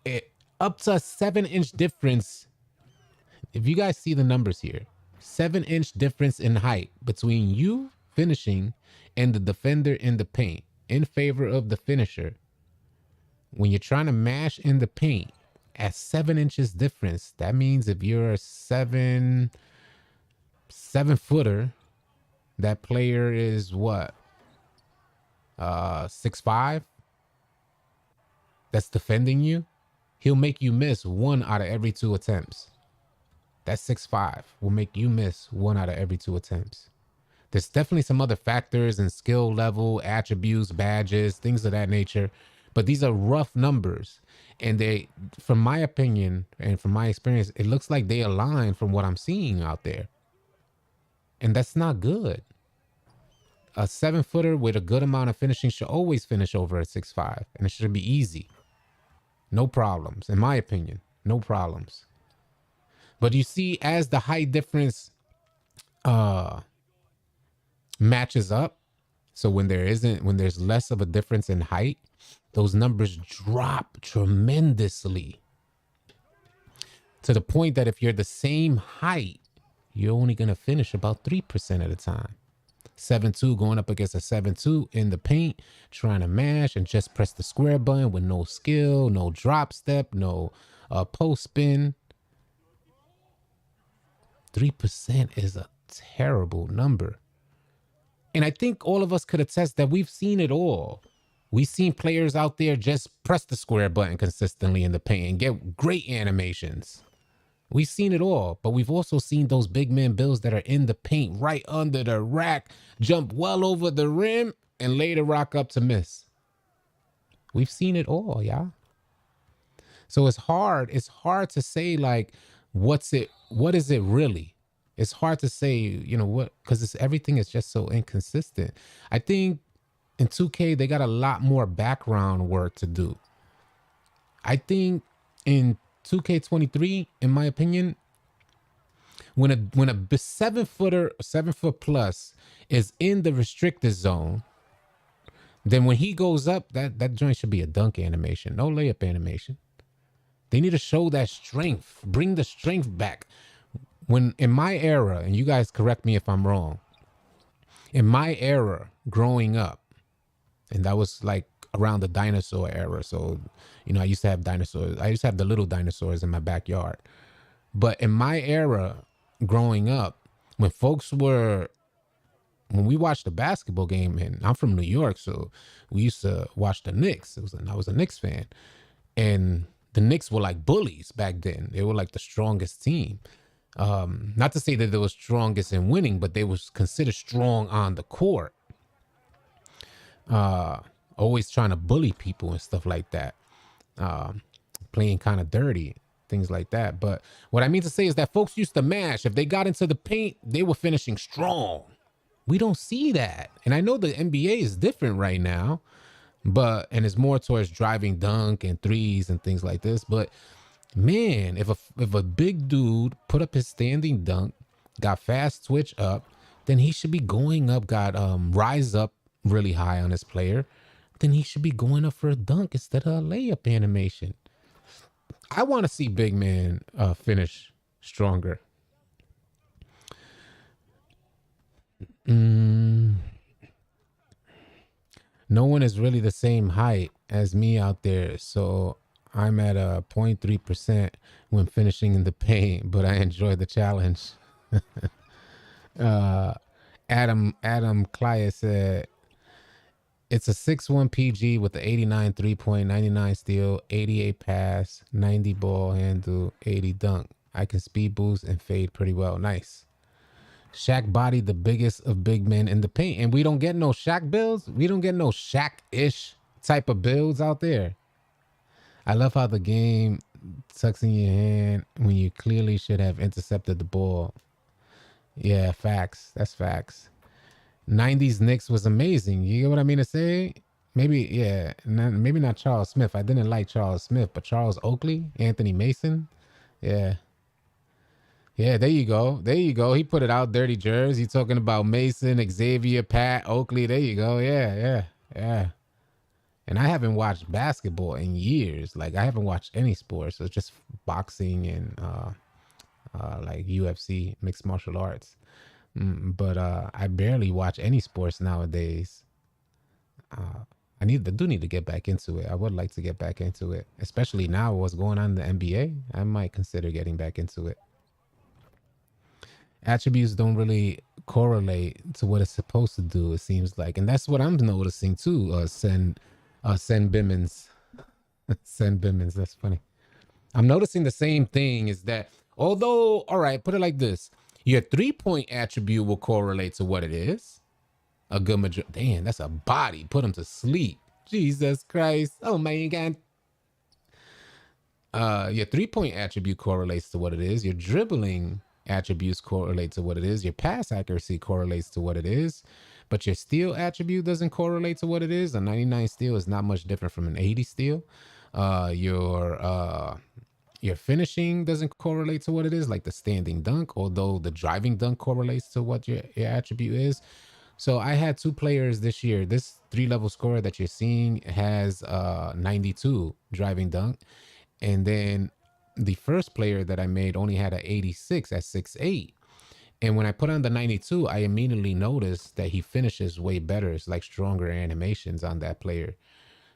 It up to a 7-inch difference. If you guys see the numbers here, 7-inch difference in height between you finishing and the defender in the paint in favor of the finisher. When you're trying to mash in the paint at 7 inches difference, that means if you're a 7-footer, that player is what? 6'5"? That's defending you. He'll make you miss 1 out of every 2 attempts. That 6'5" will make you miss 1 out of every 2 attempts. There's definitely some other factors and skill level, attributes, badges, things of that nature. But these are rough numbers. And they, from my opinion and from my experience, it looks like they align from what I'm seeing out there. And that's not good. A 7-footer with a good amount of finishing should always finish over a 6'5", and it should be easy. No problems, in my opinion. No problems. But you see, as the height difference matches up, so when there's less of a difference in height, those numbers drop tremendously. To the point that if you're the same height, you're only going to finish about 3% of the time. 7'2" going up against a 7'2" in the paint, trying to mash and just press the square button with no skill, no drop step, no post spin. 3% is a terrible number. And I think all of us could attest that we've seen it all. We've seen players out there just press the square button consistently in the paint and get great animations. We've seen it all, but we've also seen those big man builds that are in the paint right under the rack, jump well over the rim, and lay the rock up to miss. We've seen it all, yeah. So it's hard to say like, what is it really? It's hard to say, what, because everything is just so inconsistent. I think in 2K, they got a lot more background work to do. I think in 2K23, in my opinion, when a 7-footer, 7-foot plus is in the restricted zone, then when he goes up, that joint should be a dunk animation, no layup animation. They need to show that strength, bring the strength back. When in my era, and you guys correct me if I'm wrong, in my era growing up, and that was like around the dinosaur era. So, I used to have dinosaurs. I used to have the little dinosaurs in my backyard. But in my era growing up, when we watched a basketball game, and I'm from New York, so we used to watch the Knicks. I was a Knicks fan. And the Knicks were like bullies back then. They were like the strongest team. Not to say that they were strongest in winning, but they was considered strong on the court. Always trying to bully people and stuff like that. Playing kind of dirty, things like that. But what I mean to say is that folks used to mash. If they got into the paint, they were finishing strong. We don't see that. And I know the NBA is different right now, and it's more towards driving dunk and threes and things like this. But man, if a big dude put up his standing dunk, got fast switch up, then he should be going up, got rise up really high on his player, then he should be going up for a dunk instead of a layup animation. I want to see big man finish stronger. No one is really the same height as me out there, so I'm at a 0.3% when finishing in the paint, but I enjoy the challenge. Adam Klaya said, it's a 6'1" PG with the 89 3-point, 99 steal, 88 pass, 90 ball handle, 80 dunk. I can speed boost and fade pretty well. Nice. Shaq bodied the biggest of big men in the paint, and we don't get no Shaq builds. We don't get no Shaq-ish type of builds out there. I love how the game tucks in your hand when you clearly should have intercepted the ball. Yeah, facts. That's facts. 90s Knicks was amazing. You get what I mean to say? Maybe not Charles Smith. I didn't like Charles Smith, but Charles Oakley, Anthony Mason. Yeah. Yeah, there you go. There you go. He put it out, Dirty Jers. He's talking about Mason, Xavier, Pat, Oakley. There you go. Yeah. And I haven't watched basketball in years. Like, I haven't watched any sports. So it's just boxing and like UFC, mixed martial arts. But I barely watch any sports nowadays. I do need to get back into it. I would like to get back into it, especially now what's going on in the NBA. I might consider getting back into it. Attributes don't really correlate to what it's supposed to do, it seems like. And that's what I'm noticing too. Sen Bimmons. Sen Bimmons, that's funny. I'm noticing the same thing, is that although, all right, put it like this. Your 3-point attribute will correlate to what it is. A good majority. Damn, that's a body. Put him to sleep. Jesus Christ. Oh my God. Your 3 point attribute correlates to what it is. Your dribbling attributes correlate to what it is. Your pass accuracy correlates to what it is. But your steal attribute doesn't correlate to what it is. A 99 steal is not much different from an 80 steal. Your finishing doesn't correlate to what it is, like the standing dunk, although the driving dunk correlates to what your attribute is. So I had two players this year. This 3 level scorer that you're seeing has 92 driving dunk. And then the first player that I made only had an 86 at 6'8". And when I put on the 92, I immediately noticed that he finishes way better. It's like stronger animations on that player.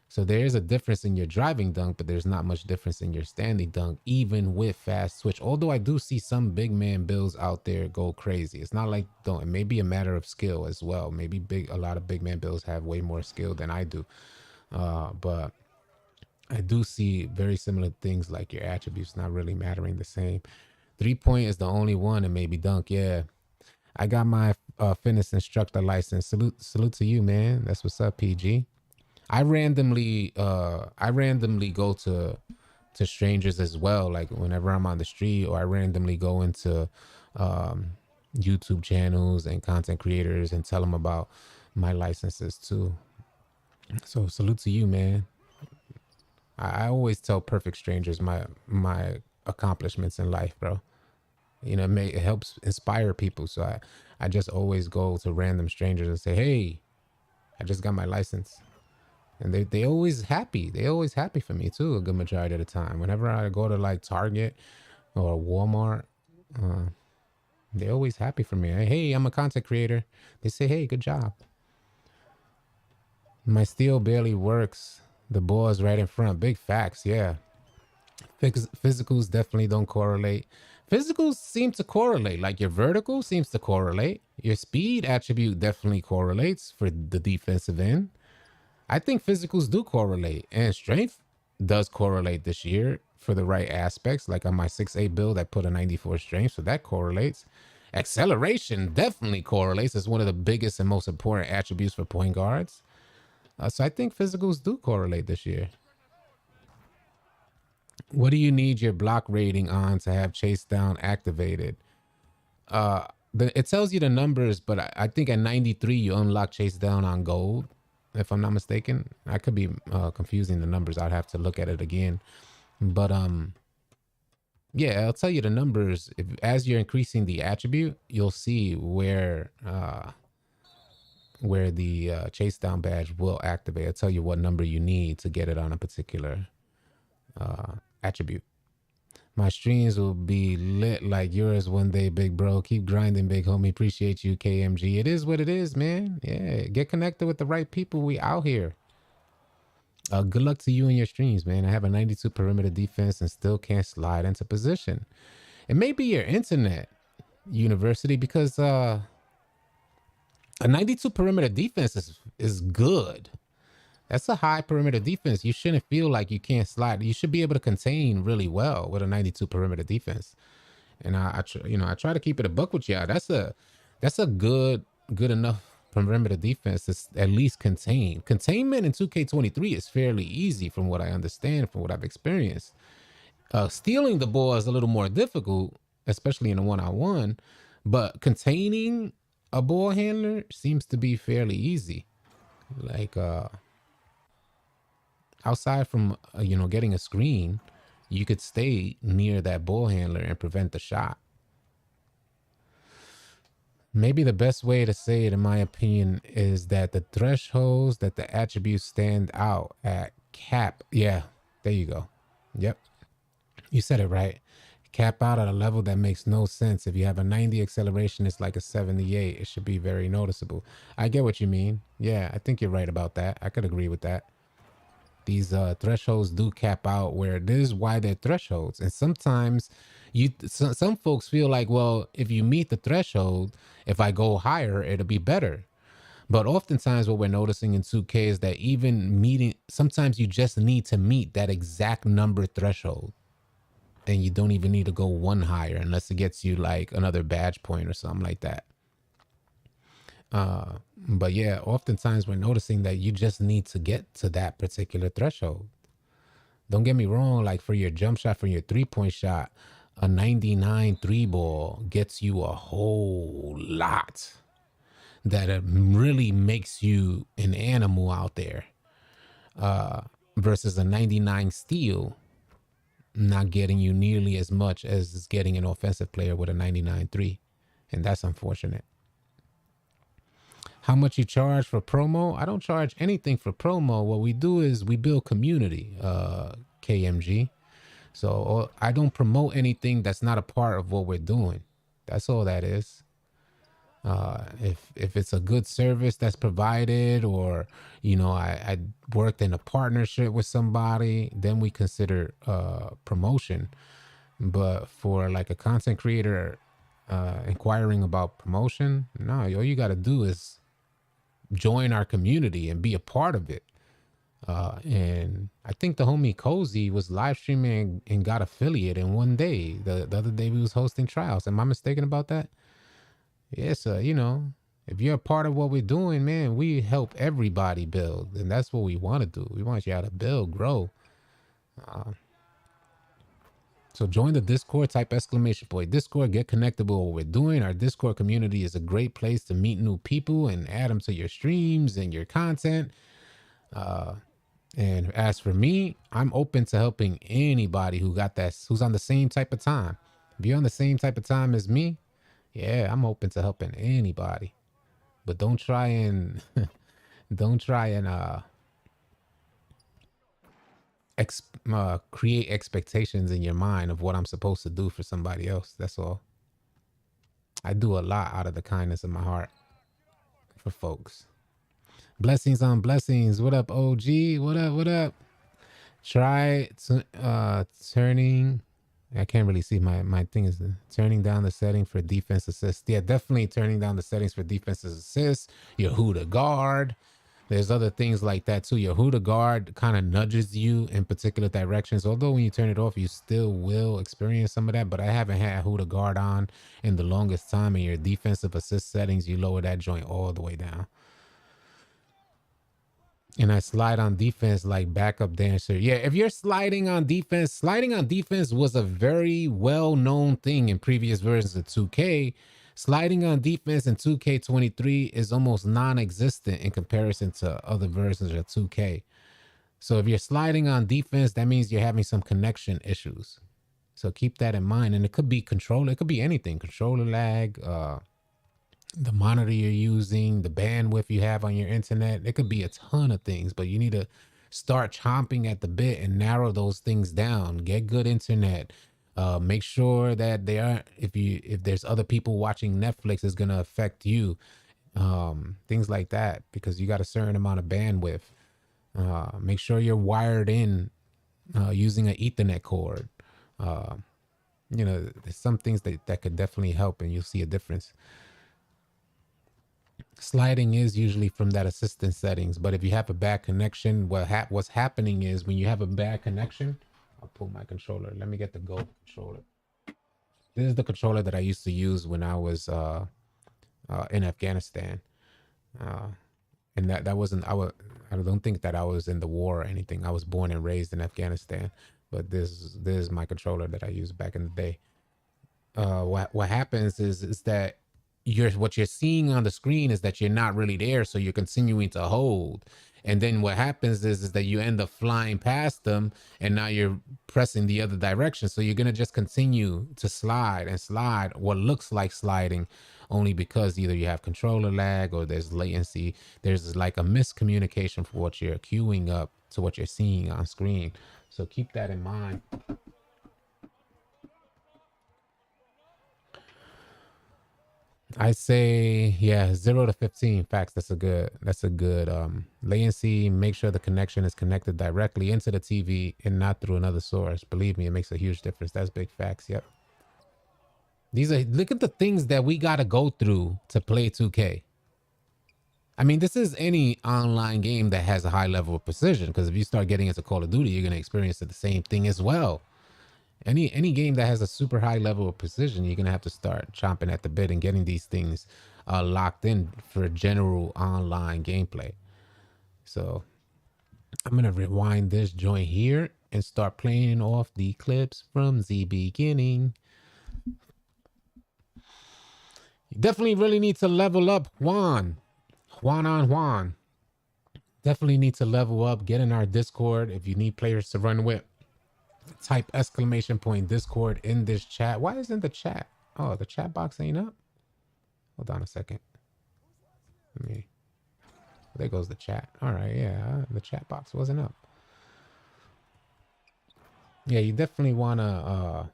So there is a difference in your driving dunk, but there's not much difference in your standing dunk, even with fast switch. Although I do see some big man builds out there go crazy. It's not like don't. It may be a matter of skill as well. Maybe a lot of big man builds have way more skill than I do. But I do see very similar things like your attributes not really mattering the same. 3 point is the only one, and maybe dunk. Yeah, I got my fitness instructor license. Salute to you, man. That's what's up, PG. I randomly go to strangers as well, like whenever I'm on the street, or I randomly go into YouTube channels and content creators and tell them about my licenses too. So salute to you, man. I always tell perfect strangers my accomplishments in life, bro. It helps inspire people. So I just always go to random strangers and say, hey, I just got my license. And they always happy. They always happy for me too, a good majority of the time. Whenever I go to like Target or Walmart, they always happy for me. Hey, I'm a content creator. They say, hey, good job. My steel barely works. The ball is right in front. Big facts, yeah. Physicals definitely don't correlate. Physicals seem to correlate. Like your vertical seems to correlate. Your speed attribute definitely correlates for the defensive end. I think physicals do correlate, and strength does correlate this year for the right aspects. Like on my 6'8" build, I put a 94 strength, so that correlates. Acceleration definitely correlates. It's one of the biggest and most important attributes for point guards. So I think physicals do correlate this year. What do you need your block rating on to have chase down activated? It tells you the numbers, but I think at 93 you unlock chase down on gold, if I'm not mistaken. I could be confusing the numbers. I'd have to look at it again. But yeah, I'll tell you the numbers. As you're increasing the attribute, you'll see where the chase down badge will activate. I'll tell you what number you need to get it on a particular attribute. My streams will be lit like yours one day, big bro. Keep grinding, big homie. Appreciate you, KMG. It is what it is, man. Yeah, get connected with the right people. We out here. Good luck to you and your streams, man. I have a 92 perimeter defense and still can't slide into position. It may be your internet, University, because a 92 perimeter defense is good. That's a high perimeter defense. You shouldn't feel like you can't slide. You should be able to contain really well with a 92 perimeter defense. And I try to keep it a buck with y'all. That's a good enough perimeter defense to at least contain. Containment in 2K23 is fairly easy from what I understand, from what I've experienced. Stealing the ball is a little more difficult, especially in a one-on-one, but containing a ball handler seems to be fairly easy. Like outside from getting a screen, you could stay near that ball handler and prevent the shot. Maybe the best way to say it, in my opinion, is that the thresholds that the attributes stand out at cap. Yeah, there you go. Yep, you said it right. Cap out at a level that makes no sense. If you have a 90 acceleration, it's like a 78. It should be very noticeable. I get what you mean. Yeah, I think you're right about that. I could agree with that. These thresholds do cap out where this is why they're thresholds. And sometimes some folks feel like, well, if you meet the threshold, if I go higher, it'll be better. But oftentimes what we're noticing in 2K is that even meeting, sometimes you just need to meet that exact number threshold. And you don't even need to go one higher unless it gets you like another badge point or something like that. But yeah, oftentimes we're noticing that you just need to get to that particular threshold. Don't get me wrong, like for your jump shot, for your 3 point shot, a 99 three ball gets you a whole lot that it really makes you an animal out there, versus a 99 steal not getting you nearly as much as is getting an offensive player with a 99 3. And that's unfortunate. How much you charge for promo? I don't charge anything for promo. What we do is we build community, KMG. So I don't promote anything that's not a part of what we're doing. That's all that is. If it's a good service that's provided, or I worked in a partnership with somebody, then we consider promotion. But for like a content creator inquiring about promotion, no, all you got to do is join our community and be a part of it. And I think the homie Cozy was live streaming and got affiliate in one day. The other day we was hosting trials. Am I mistaken about that? Yes, if you're a part of what we're doing, man, we help everybody build, and that's what we want to do. We want y'all to build, grow. So join the Discord, type exclamation point Discord, get connected with what we're doing. Our Discord community is a great place to meet new people and add them to your streams and your content. And as for me, I'm open to helping anybody who's on the same type of time. If you're on the same type of time as me, yeah, I'm open to helping anybody. But don't try and don't try and create expectations in your mind of what I'm supposed to do for somebody else. That's all. I do a lot out of the kindness of my heart for folks. Blessings on blessings. What up, OG? What up? What up? Try turning. I can't really see my thing is turning down the setting for defense assist. Yeah, definitely turning down the settings for defense assist. Your who to guard. There's other things like that too. Your who to guard kind of nudges you in particular directions. Although when you turn it off, you still will experience some of that. But I haven't had who to guard on in the longest time. In your defensive assist settings, you lower that joint all the way down. And I slide on defense like backup dancer. Yeah, if you're sliding on defense was a very well-known thing in previous versions of 2K. Sliding on defense in 2K23 is almost non-existent in comparison to other versions of 2K. So if you're sliding on defense, that means you're having some connection issues. So keep that in mind. And it could be controller, it could be anything. Controller lag, the monitor you're using, the bandwidth you have on your internet. It could be a ton of things, but you need to start chomping at the bit and narrow those things down. Get good internet. Make sure that they aren't, if there's other people watching Netflix, it's gonna affect you. Things like that, because you got a certain amount of bandwidth. Make sure you're wired in using an Ethernet cord. There's some things that could definitely help, and you'll see a difference. Sliding is usually from that assistant settings, but if you have a bad connection, what's happening is when you have a bad connection, I'll pull my controller. Let me get the Go controller. This is the controller that I used to use when I was in Afghanistan, and that wasn't I don't think that I was in the war or anything. I was born and raised in Afghanistan, but this is my controller that I used back in the day. What happens is that what you're seeing on the screen is that you're not really there, so you're continuing to hold, and then what happens is that you end up flying past them, and now you're pressing the other direction, so you're gonna just continue to slide and slide what looks like sliding, only because either you have controller lag or there's latency. There's like a miscommunication for what you're queuing up to what you're seeing on screen, so keep that in mind. I say, yeah, 0 to 15 facts. That's a good latency. Make sure the connection is connected directly into the TV and not through another source. Believe me, it makes a huge difference. That's big facts. Yep. Look at the things that we got to go through to play 2K. I mean, this is any online game that has a high level of precision, because if you start getting into Call of Duty, you're going to experience the same thing as well. Any game that has a super high level of precision, you're gonna have to start chomping at the bit and getting these things locked in for general online gameplay. So I'm gonna rewind this joint here and start playing off the clips from the beginning. You definitely really need to level up Juan. Juan on Juan. Definitely need to level up. Get in our Discord if you need players to run with. Type exclamation point Discord in this chat. Why isn't the chat? Oh, the chat box ain't up. Hold on a second. Let me. There goes the chat. All right, yeah, the chat box wasn't up. Yeah, you definitely wanna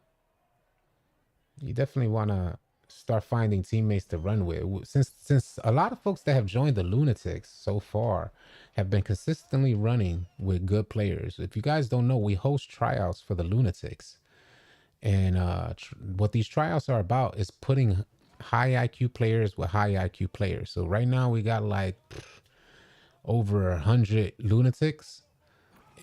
start finding teammates to run with. Since a lot of folks that have joined the Lunatics so far have been consistently running with good players. If you guys don't know, we host tryouts for the Lunatics. And what these tryouts are about is putting high IQ players with high IQ players. So right now we got like over 100 Lunatics,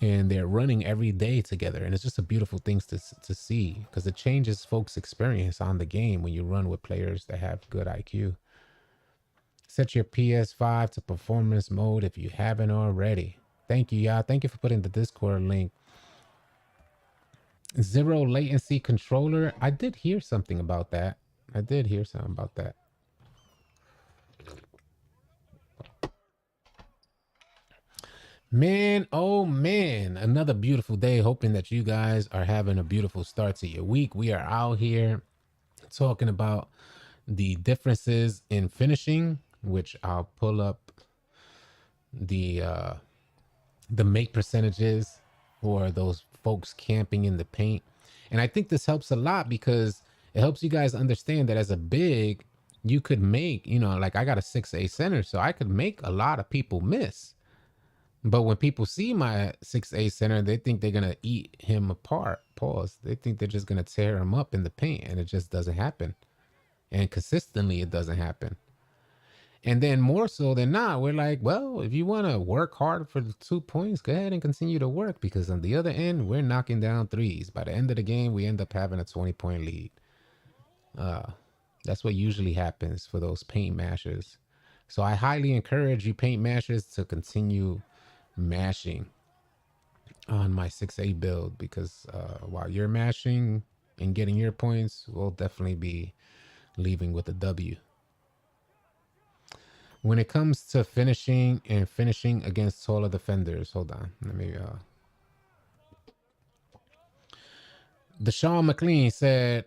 and they're running every day together, and it's just a beautiful thing to see, because it changes folks' experience on the game when you run with players that have good IQ. Set your PS5 to performance mode if you haven't already. Thank you, y'all. Thank you for putting the Discord link. Zero latency controller. I did hear something about that. Man, oh man, another beautiful day. Hoping that you guys are having a beautiful start to your week. We are out here talking about the differences in finishing, which I'll pull up the make percentages for those folks camping in the paint. And I think this helps a lot because it helps you guys understand that as a big, you could make, like I got a 6A center, so I could make a lot of people miss. But when people see my 6A center, they think they're going to eat him apart. Pause. They think they're just going to tear him up in the paint, and it just doesn't happen. And consistently, it doesn't happen. And then more so than not, we're like, well, if you want to work hard for the 2 points, go ahead and continue to work, because on the other end, we're knocking down threes. By the end of the game, we end up having a 20-point lead. That's what usually happens for those paint mashers. So I highly encourage you paint mashers to continue mashing on my 6A build, because while you're mashing and getting your points, we'll definitely be leaving with a W. When it comes to finishing and finishing against taller defenders, hold on, let me Deshaun McLean said,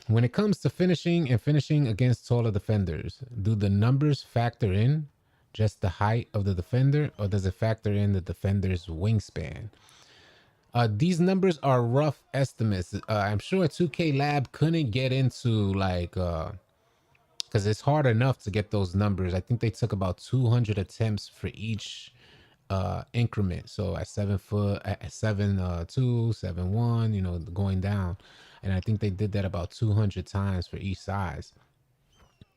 when it comes to finishing and finishing against taller defenders, do the numbers factor in just the height of the defender, or does it factor in the defender's wingspan? These numbers are rough estimates. I'm sure 2K Lab couldn't get into like because it's hard enough to get those numbers. I think they took about 200 attempts for each increment. So at 7 foot, at 7'2", 7'1", going down. And I think they did that about 200 times for each size,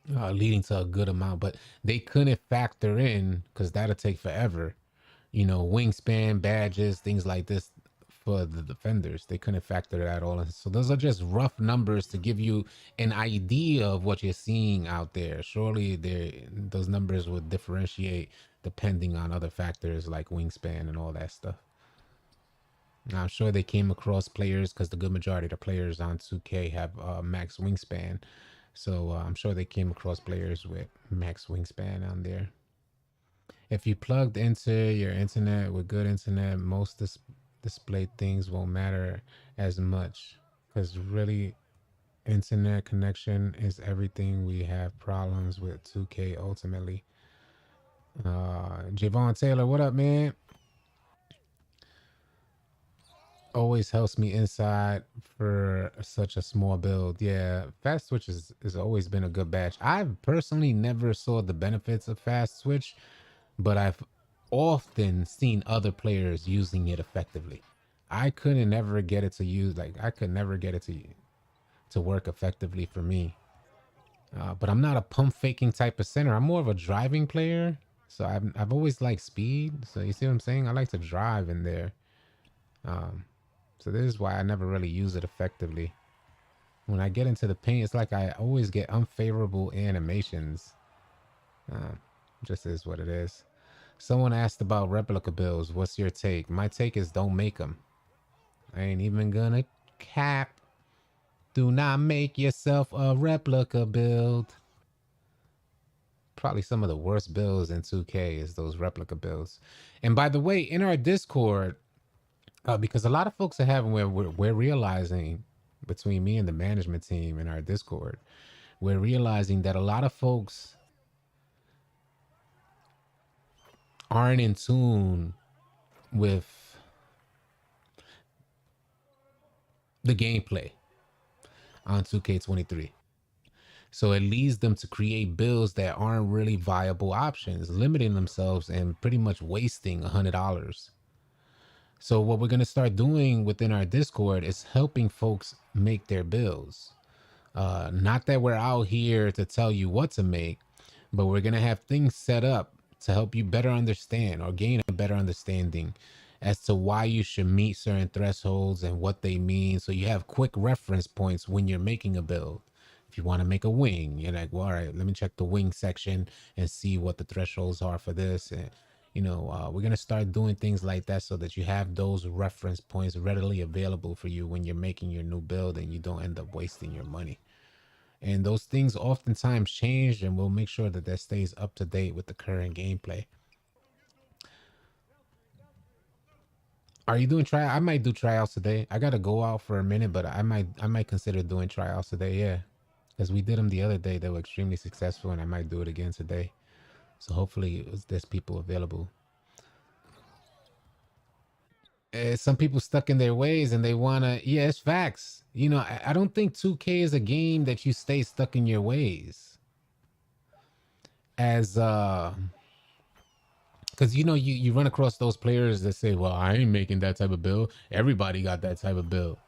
leading to a good amount. But they couldn't factor in, because that'll take forever, wingspan, badges, things like this for the defenders. They couldn't factor that all in. So those are just rough numbers to give you an idea of what you're seeing out there. Surely those numbers would differentiate depending on other factors like wingspan and all that stuff. Now, I'm sure they came across players, because the good majority of the players on 2K have max wingspan. So I'm sure they came across players with max wingspan on there. If you plugged into your internet with good internet, most display things won't matter as much, because really internet connection is everything. We have problems with 2K ultimately. Javon Taylor, what up, man? Always helps me inside for such a small build. Yeah, fast switch has always been a good batch. I've personally never saw the benefits of fast switch, but I've often seen other players using it effectively. I couldn't never get it to use, like I could never get it to work effectively for me. But I'm not a pump faking type of center. I'm more of a driving player. So I've always liked speed. So you see what I'm saying? I like to drive in there. So this is why I never really use it effectively. When I get into the paint, it's like I always get unfavorable animations. Just is what it is. Someone asked about replica bills. What's your take? My take is don't make them. I ain't even gonna cap. Do not make yourself a replica build. Probably some of the worst builds in 2K is those replica builds. And by the way, in our Discord, because a lot of folks are having where we're realizing between me and the management team in our Discord, we're realizing that a lot of folks aren't in tune with the gameplay on 2K23. So it leads them to create builds that aren't really viable options, limiting themselves and pretty much wasting $100. So what we're going to start doing within our Discord is helping folks make their builds. Not that we're out here to tell you what to make, but we're going to have things set up to help you better understand or gain a better understanding as to why you should meet certain thresholds and what they mean. So you have quick reference points when you're making a build. If you want to make a wing, you're like, well, all right, let me check the wing section and see what the thresholds are for this. And, we're going to start doing things like that so that you have those reference points readily available for you when you're making your new build and you don't end up wasting your money. And those things oftentimes change, and we'll make sure that stays up to date with the current gameplay. Are you doing try? I might do tryouts today. I gotta go out for a minute, but I might consider doing tryouts today. Yeah, because we did them the other day. They were extremely successful, and I might do it again today. So hopefully there's people available. Some people stuck in their ways and they wanna. Yeah, it's facts. I don't think 2K is a game that you stay stuck in your ways. As because you run across those players that say, well, I ain't making that type of build. Everybody got that type of build.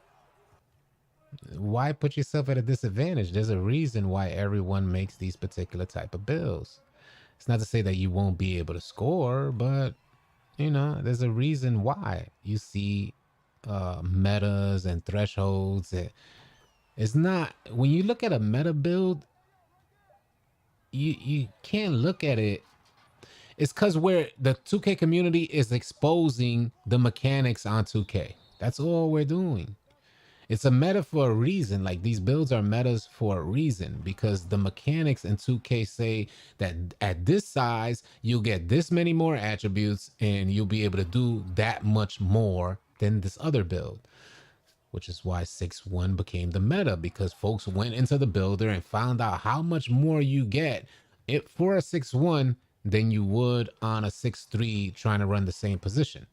Why put yourself at a disadvantage? There's a reason why everyone makes these particular type of builds. It's not to say that you won't be able to score, but there's a reason why you see metas and thresholds. It's not, when you look at a meta build, you can't look at it. It's because where the 2K community is exposing the mechanics on 2K. That's all we're doing. It's a meta for a reason. Like, these builds are metas for a reason, because the mechanics in 2K say that at this size, you'll get this many more attributes and you'll be able to do that much more than this other build. Which is why 6-1 became the meta, because folks went into the builder and found out how much more you get it for a 6-1 than you would on a 6-3 trying to run the same position.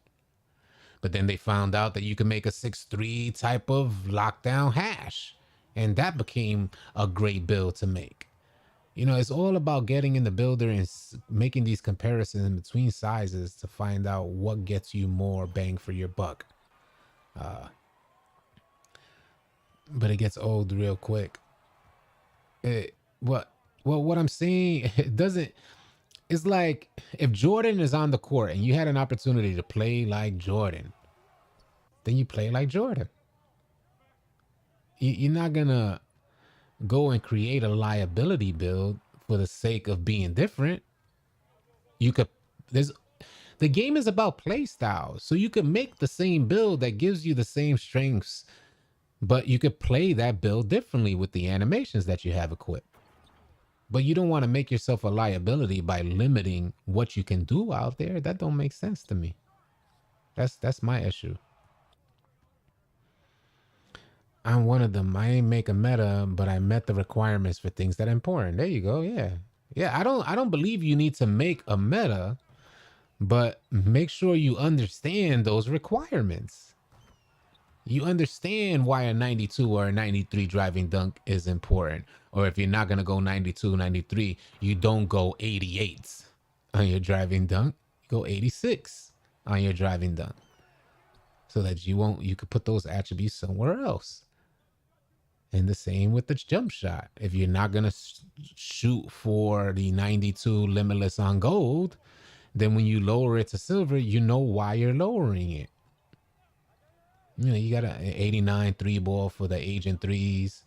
But then they found out that you can make a 6-3 type of lockdown hash, and that became a great build to make. It's all about getting in the builder and making these comparisons between sizes to find out what gets you more bang for your buck. But it gets old real quick. What I'm saying, it doesn't. It's like if Jordan is on the court and you had an opportunity to play like Jordan, then you play like Jordan. You're not gonna go and create a liability build for the sake of being different. The game is about play style, so you could make the same build that gives you the same strengths, but you could play that build differently with the animations that you have equipped. But you don't want to make yourself a liability by limiting what you can do out there. That don't make sense to me. That's my issue. I'm one of them. I ain't make a meta, but I met the requirements for things that are important. There you go. Yeah. I don't believe you need to make a meta, but make sure you understand those requirements. You understand why a 92 or a 93 driving dunk is important. Or if you're not going to go 92, 93, you don't go 88s on your driving dunk. You go 86 on your driving dunk. So that you could put those attributes somewhere else. And the same with the jump shot. If you're not going to shoot for the 92 limitless on gold, then when you lower it to silver, you know why you're lowering it. You got an 89 3 ball for the agent threes.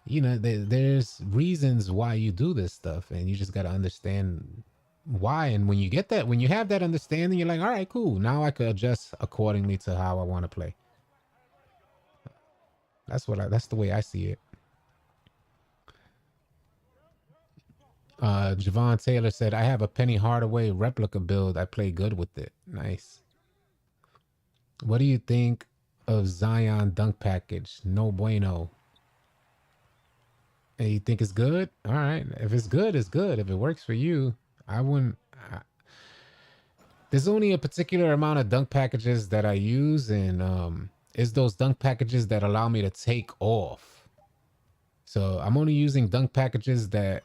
there's reasons why you do this stuff, and you just got to understand why. And when you have that understanding, you're like, all right, cool. Now I could adjust accordingly to how I want to play. That's the way I see it. Javon Taylor said, I have a Penny Hardaway replica build. I play good with it. Nice. What do you think of Zion dunk package? No bueno. And you think it's good? All right. If it's good, it's good. If it works for you, I wouldn't. There's only a particular amount of dunk packages that I use, and it's those dunk packages that allow me to take off. So I'm only using dunk packages that,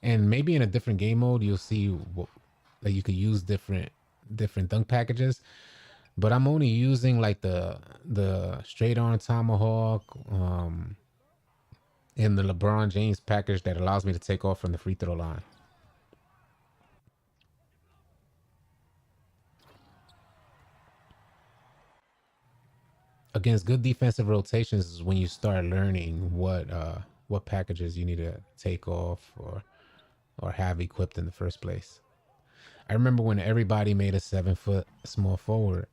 and maybe in a different game mode, you'll see that you could use different dunk packages. But I'm only using like the straight on tomahawk, and the LeBron James package that allows me to take off from the free throw line. Against good defensive rotations is when you start learning what packages you need to take off or have equipped in the first place. I remember when everybody made a 7-foot small forward.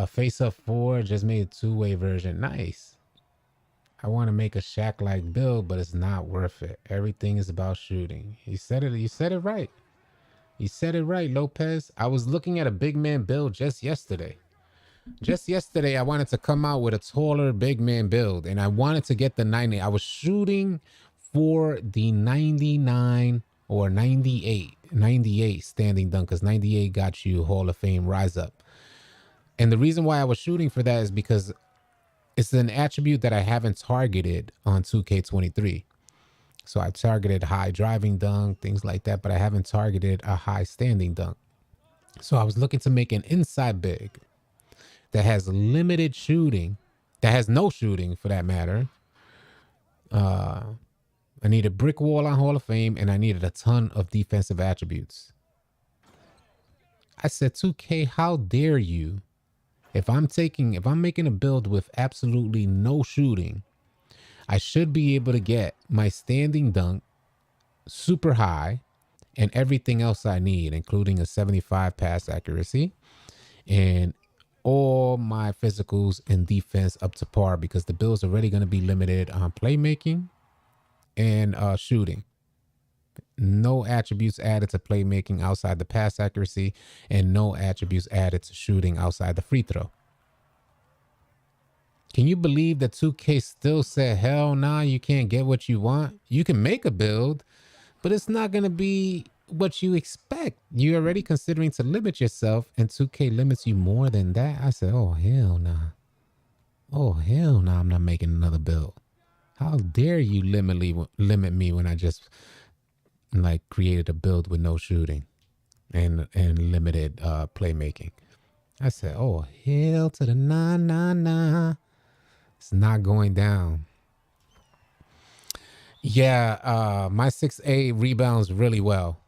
Face Up 4 just made a two-way version. Nice. I want to make a Shaq-like build, but it's not worth it. Everything is about shooting. You said it right. You said it right, Lopez. I was looking at a big man build just yesterday. I wanted to come out with a taller big man build, and I wanted to get the 90. I was shooting for the 99 or 98 standing dunk, because 98 got you Hall of Fame rise up. And the reason why I was shooting for that is because it's an attribute that I haven't targeted on 2K23. So I targeted high driving dunk, things like that, but I haven't targeted a high standing dunk. So I was looking to make an inside big that has limited shooting, that has no shooting for that matter. I need a brick wall on Hall of Fame, and I needed a ton of defensive attributes. I said, 2K, how dare you? If I'm making a build with absolutely no shooting, I should be able to get my standing dunk super high and everything else I need, including a 75 pass accuracy and all my physicals and defense up to par, because the build's already going to be limited on playmaking and shooting. No attributes added to playmaking outside the pass accuracy, and no attributes added to shooting outside the free throw. Can you believe that 2K still said, hell nah, you can't get what you want? You can make a build, but it's not going to be what you expect. You're already considering to limit yourself, and 2K limits you more than that. I said, oh, hell nah. Oh, hell nah, I'm not making another build. How dare you limit me when I just like created a build with no shooting and limited playmaking. I said, oh, hell to the nah. It's not going down. Yeah, my 6'8" rebounds really well.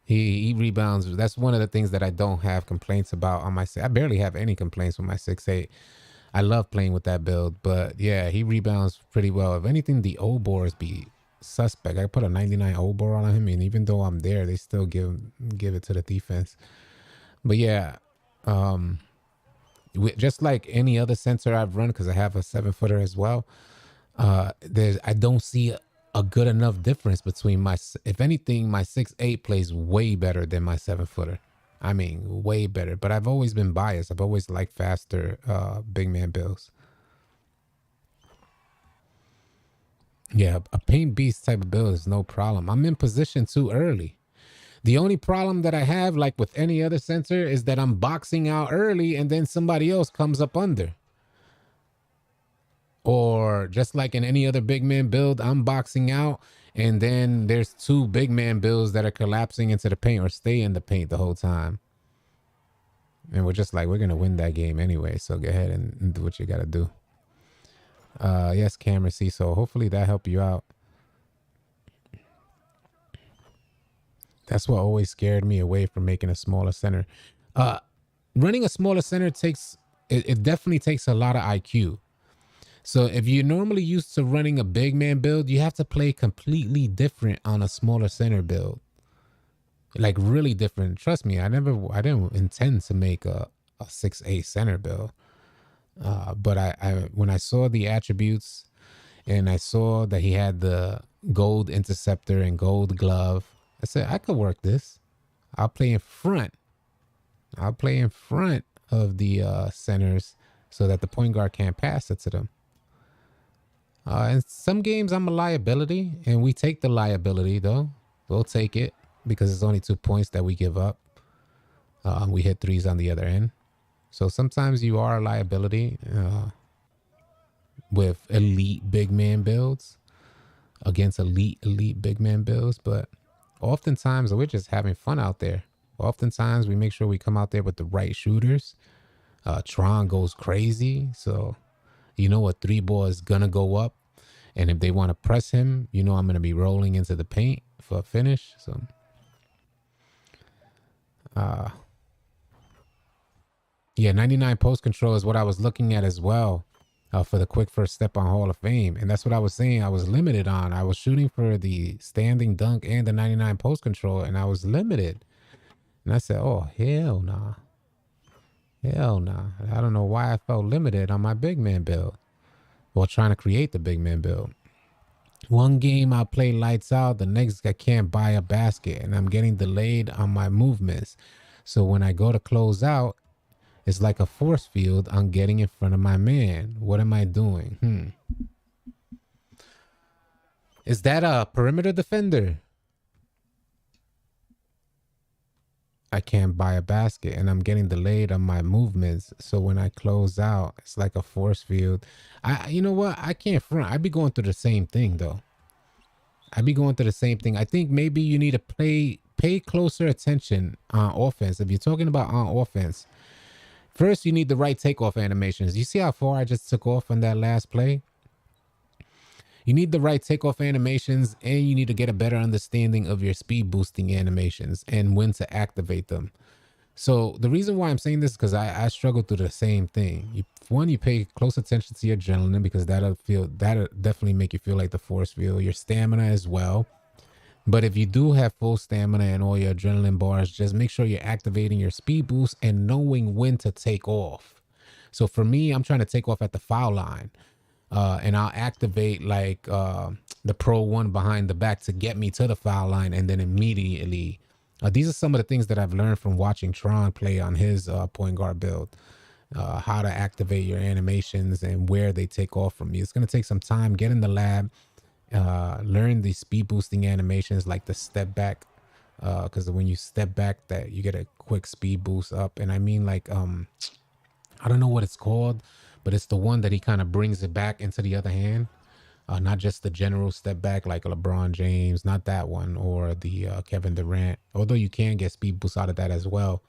He rebounds. That's one of the things that I don't have complaints about on my. I barely have any complaints with my 6'8". I love playing with that build, but yeah, he rebounds pretty well. If anything, the O-bores be suspect. I put a 99 O-bore on him, and even though I'm there, they still give it to the defense. But yeah, just like any other center I've run, because I have a 7-footer as well. I don't see a good enough difference between if anything, my 6'8" plays way better than my 7-footer. I mean, way better. But I've always been biased. I've always liked faster big man builds. Yeah, a paint beast type of build is no problem. I'm in position too early. The only problem that I have, like with any other center, is that I'm boxing out early and then somebody else comes up under. Or just like in any other big man build, I'm boxing out and then there's two big man builds that are collapsing into the paint or stay in the paint the whole time. And we're just like, we're going to win that game anyway. So go ahead and do what you got to do. Yes, Cameron C. So hopefully that helped you out. That's what always scared me away from making a smaller center. Running a smaller center it definitely takes a lot of IQ. So if you're normally used to running a big man build, you have to play completely different on a smaller center build. Like really different. Trust me, I didn't intend to make a 6'8" center build. But I when I saw the attributes and I saw that he had the gold interceptor and gold glove, I said I could work this. I'll play in front. I'll play in front of the centers so that the point guard can't pass it to them. In some games, I'm a liability, and we take the liability, though. We'll take it because it's only 2 points that we give up. We hit threes on the other end. So sometimes you are a liability with elite big man builds against elite big man builds. But oftentimes, we're just having fun out there. Oftentimes, we make sure we come out there with the right shooters. Tron goes crazy. So you know a 3-ball is going to go up. And if they want to press him, you know I'm going to be rolling into the paint for a finish. So, yeah, 99 post control is what I was looking at as well for the quick first step on Hall of Fame. And that's what I was saying I was limited on. I was shooting for the standing dunk and the 99 post control, and I was limited. And I said, oh, hell nah. Hell nah. I don't know why I felt limited on my big man build. While trying to create the big man build. One game I'll play lights out, the next I can't buy a basket, and I'm getting delayed on my movements. So when I go to close out, it's like a force field. I'm getting in front of my man. What am I doing? Is that a perimeter defender? I can't buy a basket and I'm getting delayed on my movements. So when I close out, it's like a force field. You know what? I can't front. I be going through the same thing though. I be going through the same thing. I think maybe you need to pay closer attention on offense. If you're talking about on offense, first you need the right takeoff animations. You see how far I just took off on that last play? You need the right takeoff animations, and you need to get a better understanding of your speed boosting animations and when to activate them. So the reason why I'm saying this is because I struggle through the same thing. You pay close attention to your adrenaline because that'll definitely make you feel like the force field. Your stamina as well. But if you do have full stamina and all your adrenaline bars, just make sure you're activating your speed boost and knowing when to take off. So for me, I'm trying to take off at the foul line. And I'll activate like the Pro 1 behind the back to get me to the foul line, and then immediately. These are some of the things that I've learned from watching Tron play on his point guard build. How to activate your animations and where they take off from you. It's going to take some time. Get in the lab. Learn the speed boosting animations like the step back. Because when you step back, that you get a quick speed boost up. And I mean like I don't know what it's called, but it's the one that he kind of brings it back into the other hand. Not just the general step back like LeBron James, not that one, or the Kevin Durant, although you can get speed boosts out of that as well.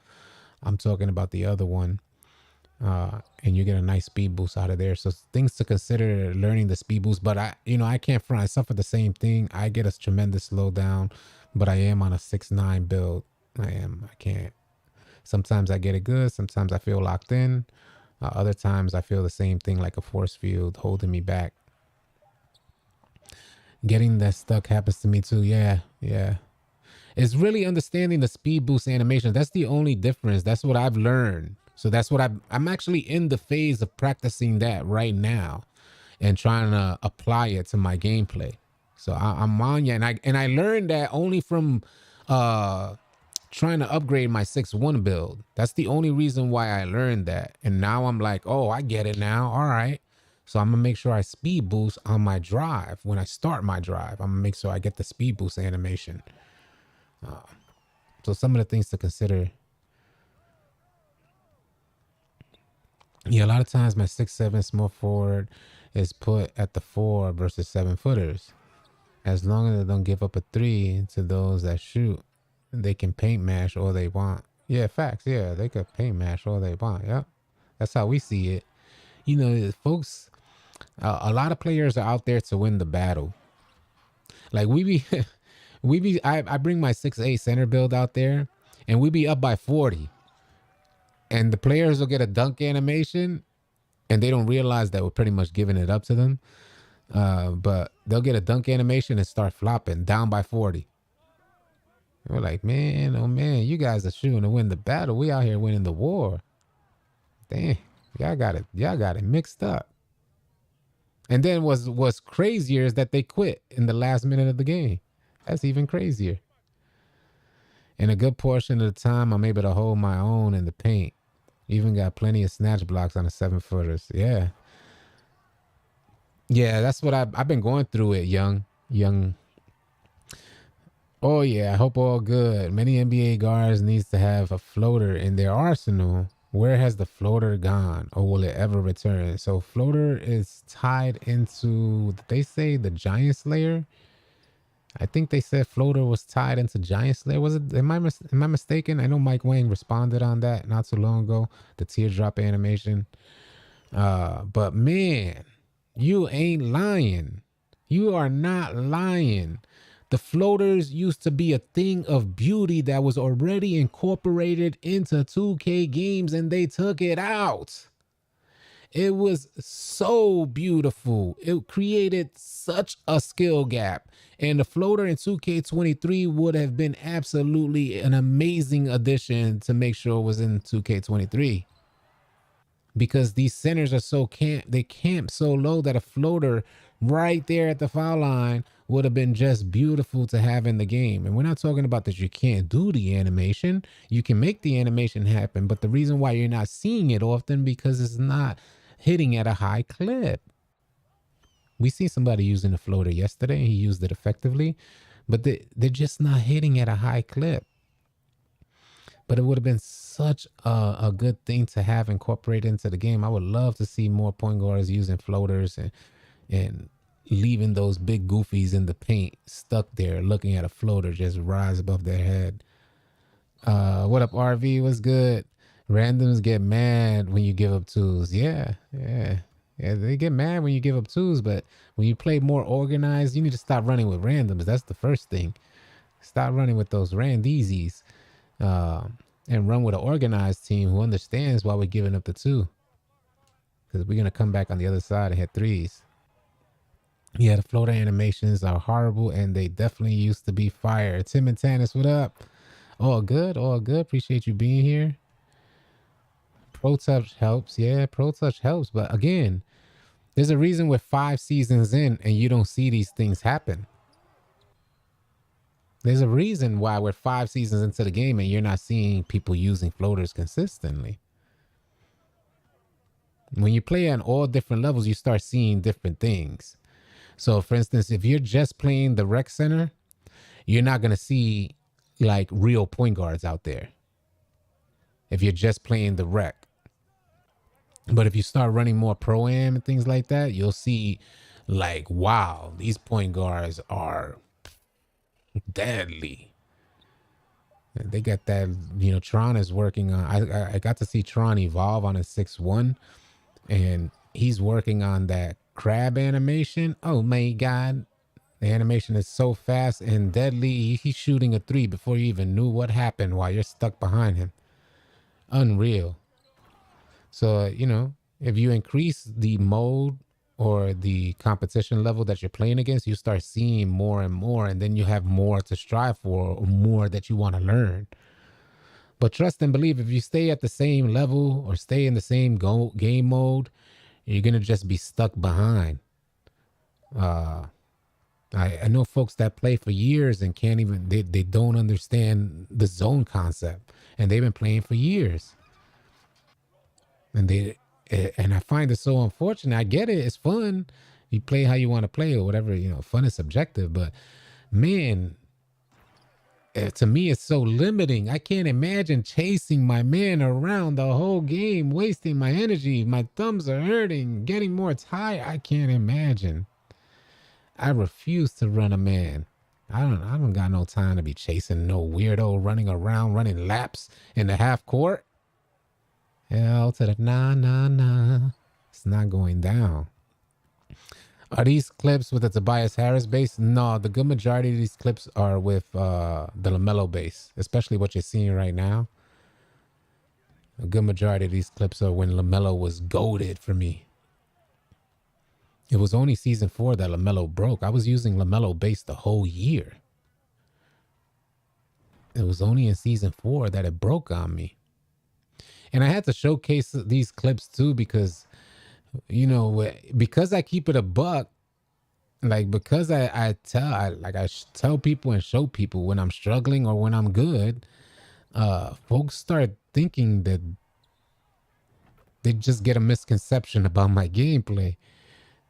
I'm talking about the other one. And you get a nice speed boost out of there. So things to consider learning the speed boost. But I can't front. I suffer the same thing. I get a tremendous slowdown, but I am on a 6'9" build. I can't. Sometimes I get it good. Sometimes I feel locked in. Other times I feel the same thing, like a force field holding me back. Getting that stuck happens to me too. Yeah. It's really understanding the speed boost animation. That's the only difference. That's what I've learned. So that's what I'm actually in the phase of practicing that right now and trying to apply it to my gameplay. So I'm on you. And I learned that only from trying to upgrade my 6'1" build. That's the only reason why I learned that. And now I'm like, oh, I get it now. All right. So I'm going to make sure I speed boost on my drive. When I start my drive, I'm going to make sure I get the speed boost animation. So some of the things to consider. Yeah, a lot of times my 6'7" small forward is put at the 4 versus 7-footers. As long as they don't give up a 3 to those that shoot, they can paint mash all they want. Yeah, facts. Yeah, they could paint mash all they want. Yep. That's how we see it. You know, folks, a lot of players are out there to win the battle. Like I bring my 6'8" center build out there and we be up by 40. And the players will get a dunk animation and they don't realize that we're pretty much giving it up to them. But they'll get a dunk animation and start flopping down by 40. We're like, man, oh man, you guys are shooting to win the battle. We out here winning the war. Damn, y'all got it mixed up. And then what's crazier is that they quit in the last minute of the game. That's even crazier. And a good portion of the time, I'm able to hold my own in the paint. Even got plenty of snatch blocks on the 7-footers. Yeah. Yeah, that's what I've been going through it, young. Oh yeah, I hope all good. Many NBA guards needs to have a floater in their arsenal. Where has the floater gone, or will it ever return? So floater is tied into, they say, the Giant Slayer. I think they said floater was tied into Giant Slayer. Was it? Am I mistaken? I know Mike Wang responded on that not too long ago. The teardrop animation. But man, you ain't lying. You are not lying. The floaters used to be a thing of beauty that was already incorporated into 2K games, and they took it out. It was so beautiful. It created such a skill gap. And the floater in 2K23 would have been absolutely an amazing addition to make sure it was in 2K23. Because these centers are they camp so low that a floater right there at the foul line would have been just beautiful to have in the game. And we're not talking about that you can't do the animation. You can make the animation happen, but the reason why you're not seeing it often because it's not hitting at a high clip. We seen somebody using a floater yesterday and he used it effectively, but they're just not hitting at a high clip. But it would have been such a good thing to have incorporated into the game. I would love to see more point guards using floaters and leaving those big goofies in the paint stuck there looking at a floater just rise above their head. What up, RV? What's good? Randoms get mad when you give up twos. Yeah. They get mad when you give up twos, but when you play more organized, you need to stop running with randoms. That's the first thing. Stop running with those randeesies. And run with an organized team who understands why we're giving up the two. Because we're going to come back on the other side and hit threes. Yeah, the floater animations are horrible, and they definitely used to be fire. Tim and Tannis, what up? All good, all good. Appreciate you being here. Pro Touch helps. Yeah, Pro Touch helps. But again, there's a reason we're 5 seasons in and you don't see these things happen. There's a reason why we're 5 seasons into the game and you're not seeing people using floaters consistently. When you play on all different levels, you start seeing different things. So, for instance, if you're just playing the rec center, you're not going to see like real point guards out there. If you're just playing the rec. But if you start running more pro-am and things like that, you'll see like, wow, these point guards are deadly. They got that, Tron is working on, I got to see Tron evolve on a 6-1, and he's working on that crab animation. Oh my God. The animation is so fast and deadly. He's shooting a 3 before you even knew what happened while you're stuck behind him. Unreal. So, if you increase the mode or the competition level that you're playing against, you start seeing more and more, and then you have more to strive for or more that you want to learn. But trust and believe, if you stay at the same level or stay in the same game mode, you're going to just be stuck behind. I know folks that play for years and can't even, they don't understand the zone concept, and they've been playing for years. And I find it so unfortunate. I get it. It's fun. You play how you want to play or whatever, fun is subjective, but man, to me, it's so limiting. I can't imagine chasing my man around the whole game, wasting my energy. My thumbs are hurting, getting more tired. I can't imagine. I refuse to run a man. I don't got no time to be chasing no weirdo running around, running laps in the half court. Hell to the nah. It's not going down. Are these clips with the Tobias Harris bass? No, the good majority of these clips are with the LaMelo bass, especially what you're seeing right now. A good majority of these clips are when LaMelo was goated for me. It was only season 4 that LaMelo broke. I was using LaMelo base the whole year. It was only in season 4 that it broke on me. And I had to showcase these clips too because, you know, because I keep it a buck, like because I tell people and show people when I'm struggling or when I'm good, folks start thinking that they just get a misconception about my gameplay.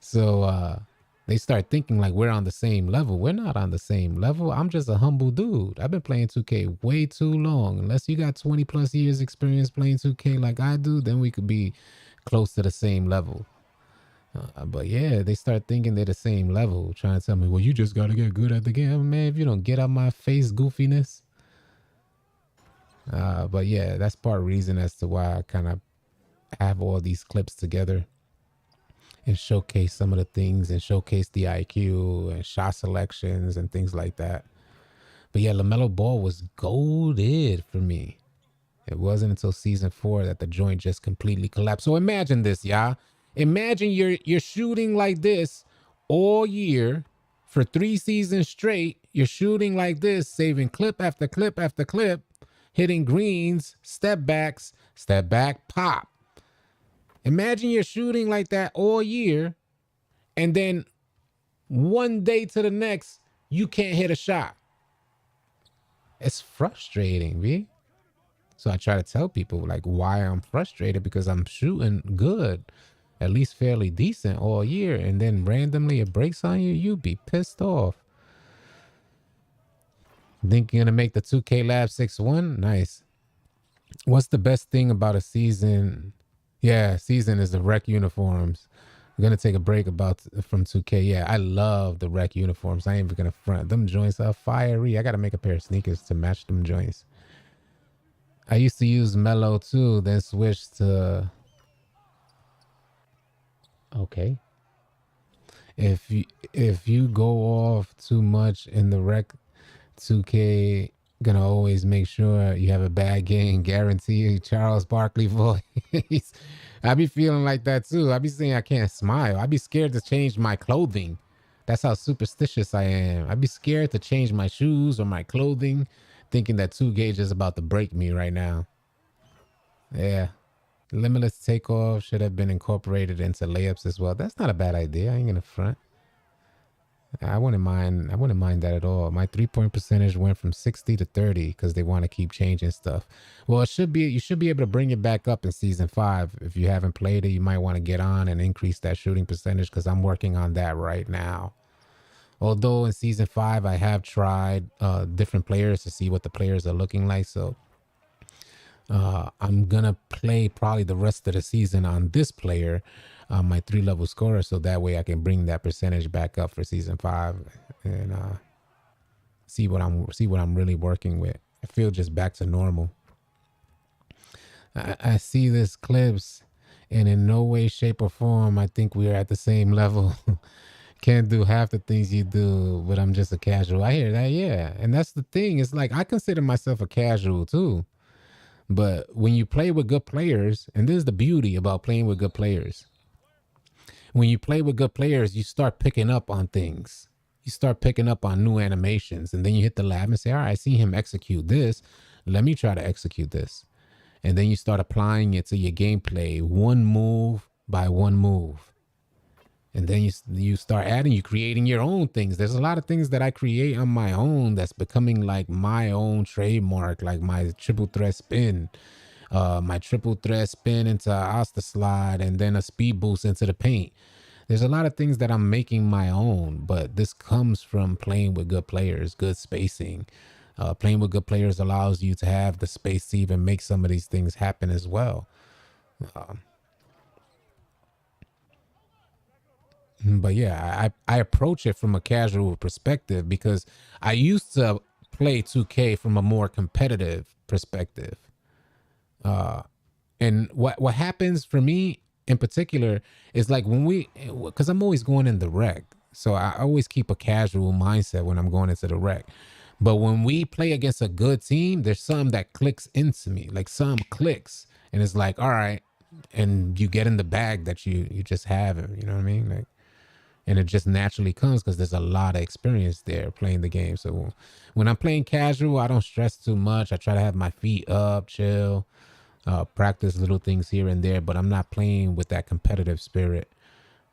So they start thinking like we're on the same level. We're not on the same level. I'm just a humble dude. I've been playing 2K way too long. Unless you got 20 plus years experience playing 2K like I do, then we could be close to the same level. But yeah, they start thinking they're the same level, trying to tell me, well, you just got to get good at the game. Man, if you don't get out my face goofiness. But yeah, that's part of the reason as to why I kind of have all these clips together and showcase some of the things and showcase the IQ and shot selections and things like that. But yeah, LaMelo Ball was golded for me. It wasn't until season 4 that the joint just completely collapsed. So imagine this, y'all. Imagine you're shooting like this all year for 3 seasons straight. You're shooting like this, saving clip after clip after clip, hitting greens, step backs, step back, pop. Imagine you're shooting like that all year, and then one day to the next, you can't hit a shot. It's frustrating, B. So I try to tell people like why I'm frustrated, because I'm shooting good, at least fairly decent all year, and then randomly it breaks on you, you be pissed off. Think you're gonna make the 2K Lab 6-1? Nice. What's the best thing about a season? Yeah, season is the rec uniforms. I'm gonna take a break from 2K. Yeah, I love the rec uniforms. I ain't even gonna front. Them joints are fiery. I gotta make a pair of sneakers to match them joints. I used to use Mellow too, then switched to. Okay. If you go off too much in the rec, 2K gonna always make sure you have a bad game. Guarantee. Charles Barkley voice. I be feeling like that too. I be saying I can't smile. I be scared to change my clothing. That's how superstitious I am. I be scared to change my shoes or my clothing, thinking that 2K is about to break me right now. Yeah. Limitless takeoff should have been incorporated into layups as well. That's not a bad idea. I ain't gonna front. I wouldn't mind. I wouldn't mind that at all. My 3-point percentage went from 60 to 30 because they want to keep changing stuff. Well, it should be. You should be able to bring it back up in season 5. If you haven't played it, you might want to get on and increase that shooting percentage, because I'm working on that right now. Although in season 5, I have tried different players to see what the players are looking like. So I'm gonna play probably the rest of the season on this player, my 3-level scorer, so that way I can bring that percentage back up for season 5 and see what I'm really working with. I feel just back to normal. I see this clips, and in no way, shape, or form I think we're at the same level. Can't do half the things you do, but I'm just a casual. I hear that, yeah, and that's the thing. It's like I consider myself a casual too. But when you play with good players, and this is the beauty about playing with good players, when you play with good players, you start picking up on things. You start picking up on new animations, and then you hit the lab and say, all right, I see him execute this. Let me try to execute this. And then you start applying it to your gameplay, one move by one move. And then you start adding, you creating your own things. There's a lot of things that I create on my own that's becoming like my own trademark, like my triple threat spin, my triple threat spin into Asta slide, and then a speed boost into the paint. There's a lot of things that I'm making my own, but this comes from playing with good players, good spacing. Playing with good players allows you to have the space to even make some of these things happen as well. But yeah, I approach it from a casual perspective because I used to play 2K from a more competitive perspective. And what happens for me in particular is like because I'm always going in the rec. So I always keep a casual mindset when I'm going into the rec. But when we play against a good team, there's some that clicks into me, like some clicks, and it's like, all right, and you get in the bag that you just have it. You know what I mean? Like, and it just naturally comes because there's a lot of experience there playing the game. So when I'm playing casual, I don't stress too much. I try to have my feet up, chill, practice little things here and there, but I'm not playing with that competitive spirit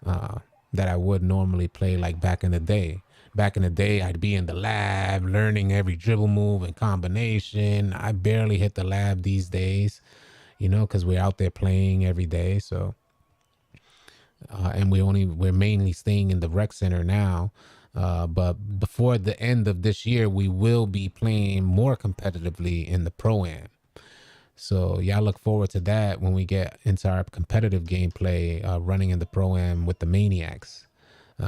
uh, that I would normally play like back in the day. Back in the day, I'd be in the lab learning every dribble move and combination. I barely hit the lab these days, you know, because we're out there playing every day. So, and we're mainly staying in the rec center now. But before the end of this year, we will be playing more competitively in the pro am. So y'all look forward to that when we get into our competitive gameplay running in the pro-am with the Maniacs,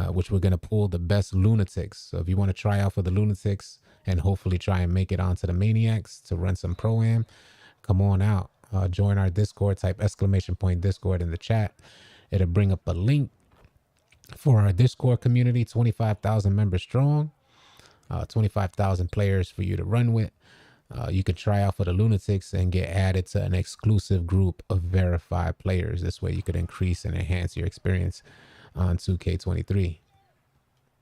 which we're going to pull the best Lunatics. So if you want to try out for the Lunatics and hopefully try and make it onto the Maniacs to run some pro-am, come on out. Join our Discord, type !Discord in the chat. It'll bring up a link for our Discord community, 25,000 members strong, 25,000 players for you to run with. You could try out for the Lunatics and get added to an exclusive group of verified players. This way you could increase and enhance your experience on 2K23.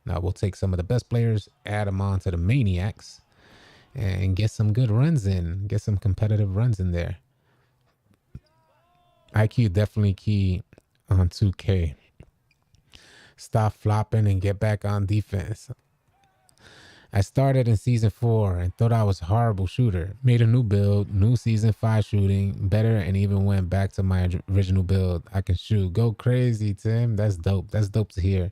Now we'll take some of the best players, add them on to the Maniacs, and get some good runs in. Get some competitive runs in there. IQ definitely key on 2K. Stop flopping and get back on defense. I started in season 4 and thought I was a horrible shooter. Made a new build, new season 5 shooting, better, and even went back to my original build. I can shoot. Go crazy, Tim. That's dope. That's dope to hear.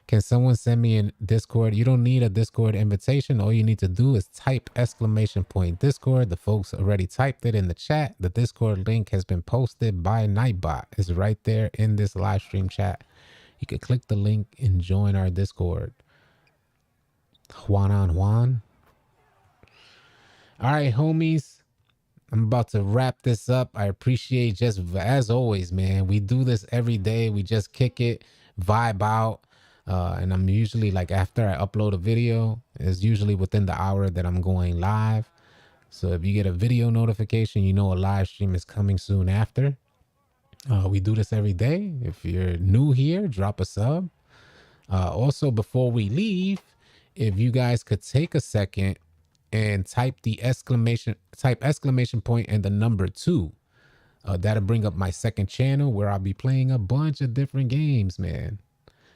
Can someone send me a Discord? You don't need a Discord invitation. All you need to do is type !Discord. The folks already typed it in the chat. The Discord link has been posted by Nightbot. It's right there in this live stream chat. You can click the link and join our Discord. Juan on Juan. All right, homies. I'm about to wrap this up. I appreciate, just as always, man. We do this every day. We just kick it, vibe out. And I'm usually like, after I upload a video, it's usually within the hour that I'm going live. So if you get a video notification, you know a live stream is coming soon after. We do this every day. If you're new here, drop a sub. Also, before we leave, if you guys could take a second and type exclamation point and the number 2. That'll bring up my second channel where I'll be playing a bunch of different games, man.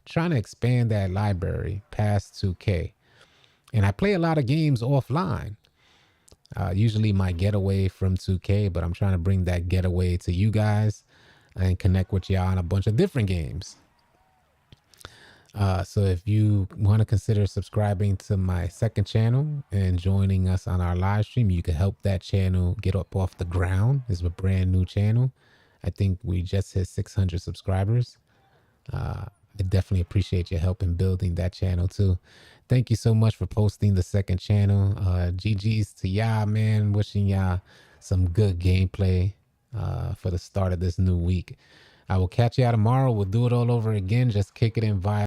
Trying to expand that library past 2K. And I play a lot of games offline. Usually my getaway from 2K, but I'm trying to bring that getaway to you guys and connect with y'all on a bunch of different games. So if you want to consider subscribing to my second channel and joining us on our live stream, you can help that channel get up off the ground. It's a brand new channel. I think we just hit 600 subscribers. I definitely appreciate your help in building that channel too. Thank you so much for posting the second channel. GG's to y'all, man. Wishing y'all some good gameplay for the start of this new week. I will catch y'all tomorrow. We'll do it all over again. Just kick it in vibe.